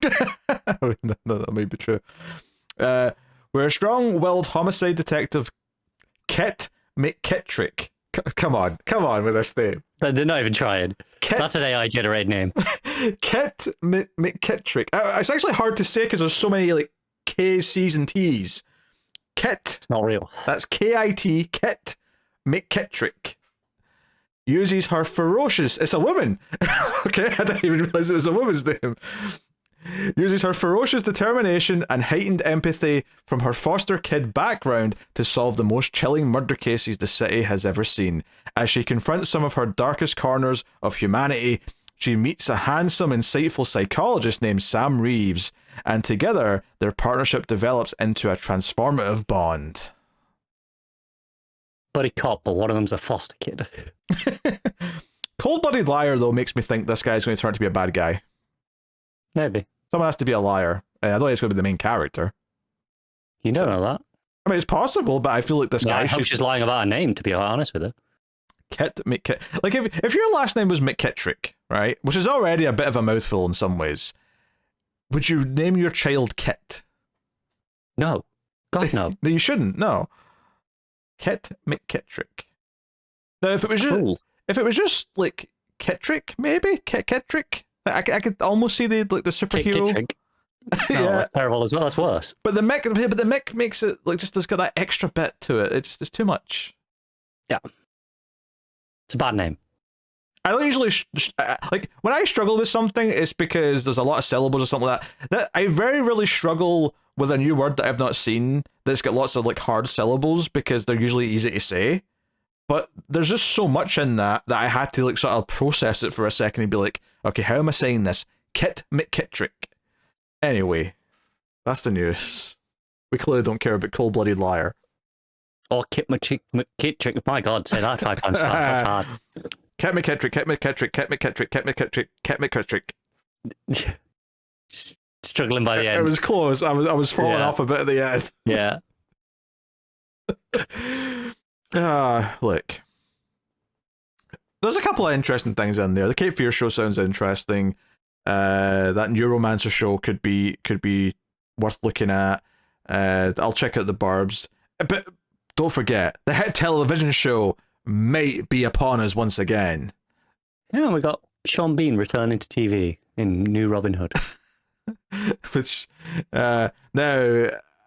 That may be true. Where a strong-willed homicide detective, Kit McKittrick. Come on with this name. They're not even trying. That's an AI-generated name. Kit McKittrick. It's actually hard to say because there's so many like K's, C's, and T's. Kit. It's not real. That's K-I-T. Kit McKittrick. Uses her ferocious... It's a woman. Okay, I didn't even realize it was a woman's name. Uses her ferocious determination and heightened empathy from her foster kid background to solve the most chilling murder cases the city has ever seen. As she confronts some of her darkest corners of humanity, she meets a handsome, insightful psychologist named Sam Reeves, and together their partnership develops into a transformative bond. Buddy cop, but one of them's a foster kid. Cold-Blooded Liar, though, makes me think this guy's going to turn out to be a bad guy. Maybe. Someone has to be a liar. I don't think it's going to be the main character. You don't know that. I mean, it's possible, but I feel like this guy... I hope she's lying about her name, to be honest with her. Kit McKit. Like, if your last name was McKittrick, right, which is already a bit of a mouthful in some ways, would you name your child Kit? No. God, no. No, you shouldn't, no. Kit McKittrick. Now, if it was just like Kittrick, maybe? Kittrick? I could almost see the superhero. No, yeah. That's terrible as well. That's worse. But the Mick makes it like just has got that extra bit to it. It's too much. Yeah, it's a bad name. I don't usually like when I struggle with something, it's because there's a lot of syllables or something like that. That I very rarely struggle with a new word that I've not seen that's got lots of like hard syllables because they're usually easy to say. But there's just so much in that I had to like sort of process it for a second and be like, okay, how am I saying this? Kit McKittrick. Anyway, that's the news. We clearly don't care about Cold-Blooded Liar. Or Kit McKittrick. My God, say that 5 times fast. That's hard. Kit McKittrick, Kit McKittrick, Kit McKittrick, Kit McKittrick, Kit McKittrick. Struggling by the end. It was close. I was falling off a bit at the end. Yeah. Look. There's a couple of interesting things in there. The Cape Fear show sounds interesting. That Neuromancer show could be worth looking at. I'll check out the Burbs. But don't forget, the hit television show might be upon us once again. Yeah, we got Sean Bean returning to TV in New Robin Hood. Which, now,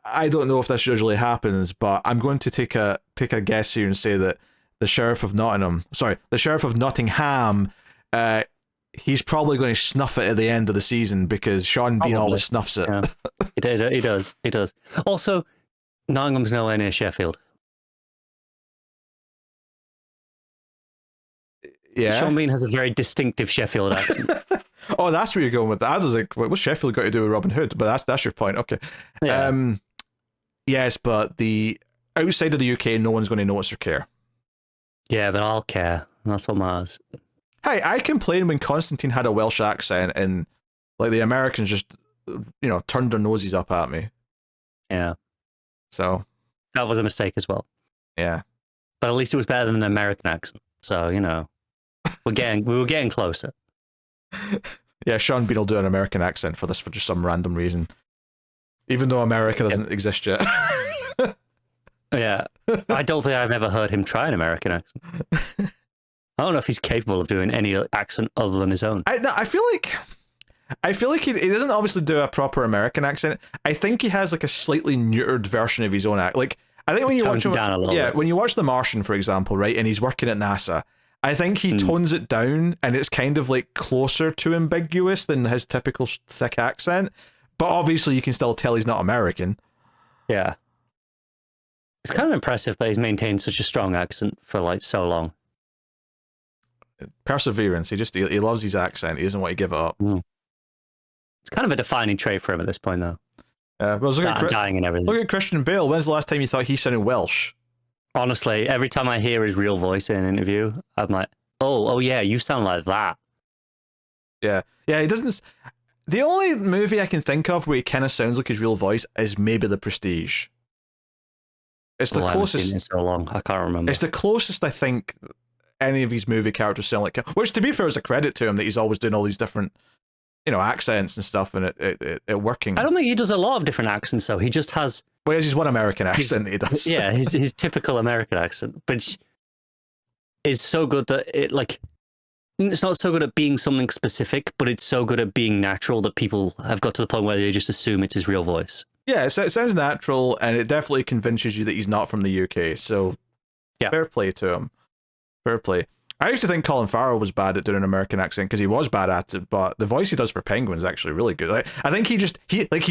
I don't know if this usually happens, but I'm going to take a guess here and say that the Sheriff of Nottingham, he's probably going to snuff it at the end of the season because Sean Bean always snuffs it. Yeah. He does. Also, Nottingham's nowhere near Sheffield. Yeah. Sean Bean has a very distinctive Sheffield accent. Oh, that's where you're going with that. I was like, what's Sheffield got to do with Robin Hood? But that's your point. Okay. Yeah. Yes, but the outside of the UK, no one's going to notice or care. Yeah, but I'll care. That's what matters. Hey, I complained when Constantine had a Welsh accent and like the Americans just, turned their noses up at me. Yeah. So. That was a mistake as well. Yeah. But at least it was better than an American accent. So, we were getting closer. Yeah, Sean Bean will do an American accent for this for just some random reason. Even though America doesn't exist yet. Yeah. I don't think I've ever heard him try an American accent. I don't know if he's capable of doing any accent other than his own. I feel like he doesn't obviously do a proper American accent. I think he has like a slightly neutered version of his own act. Like I think when you watch him, when you watch The Martian, for example, right, and he's working at NASA, I think he tones it down and it's kind of like closer to ambiguous than his typical thick accent. But obviously you can still tell he's not American. Yeah. It's kind of impressive that he's maintained such a strong accent for like so long. Perseverance. He loves his accent. He doesn't want to give it up. It's kind of a defining trait for him at this point, though. Well, Dying and everything. look at Christian Bale. When's the last time you thought he sounded Welsh? Honestly, every time I hear his real voice in an interview, I'm like, oh yeah, you sound like that. Yeah, he doesn't. The only movie I can think of where he kind of sounds like his real voice is maybe The Prestige. It's the I haven't seen it closest. in so long, I can't remember. It's the closest I think any of his movie characters sound like. Which, to be fair, is a credit to him that he's always doing all these different, accents and stuff, and it working. I don't think he does a lot of different accents, though. He just has. Well, he has his one American accent that he does. Yeah, his typical American accent, but is so good that it's not so good at being something specific, but it's so good at being natural that people have got to the point where they just assume it's his real voice. Yeah, it sounds natural, and it definitely convinces you that he's not from the UK. So, yeah, fair play to him. Fair play. I used to think Colin Farrell was bad at doing an American accent because he was bad at it, but the voice he does for Penguin is actually really good. I think he's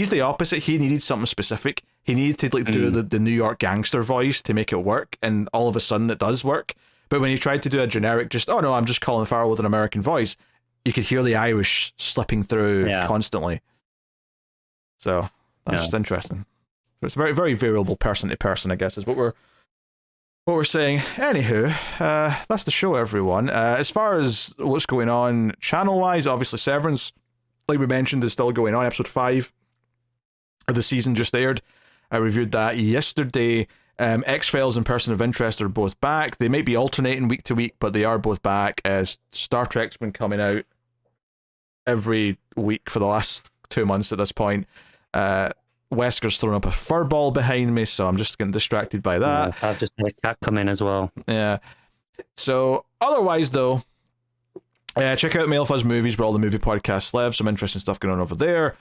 the opposite. He needed something specific. He needed to do the New York gangster voice to make it work, and all of a sudden it does work. But when he tried to do a generic, oh no, I'm just Colin Farrell with an American voice, you could hear the Irish slipping through constantly. So that's just interesting. It's very, very variable person to person, I guess, is what we're saying. Anywho, that's the show, everyone. As far as what's going on channel-wise, obviously Severance, like we mentioned, is still going on. Episode 5 of the season just aired. I reviewed that yesterday. X-Files and Person of Interest are both back. They might be alternating week to week, but they are both back. As Star Trek's been coming out every week for the last 2 months at this point. Wesker's throwing up a fur ball behind me, so I'm just getting distracted by that. Yeah, I've just had a cat come in as well. Yeah. So, otherwise, though, check out Male Fuzz Movies, where all the movie podcasts live. Some interesting stuff going on over there.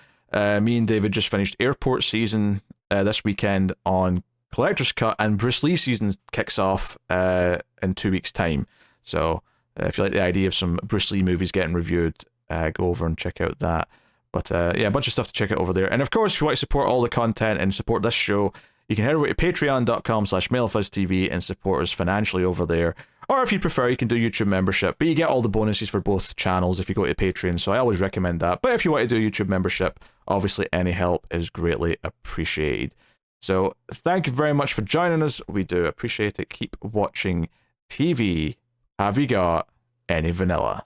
Me and David just finished Airport season this weekend on Collector's Cut, and Bruce Lee season kicks off in 2 weeks' time. So, if you like the idea of some Bruce Lee movies getting reviewed, go over and check out that. But yeah, a bunch of stuff to check out over there. And of course, if you want to support all the content and support this show, you can head over to patreon.com/MaleFuzzTV and support us financially over there. Or if you prefer, you can do YouTube membership. But you get all the bonuses for both channels if you go to Patreon, so I always recommend that. But if you want to do YouTube membership, obviously any help is greatly appreciated. So thank you very much for joining us. We do appreciate it. Keep watching TV. Have you got any vanilla?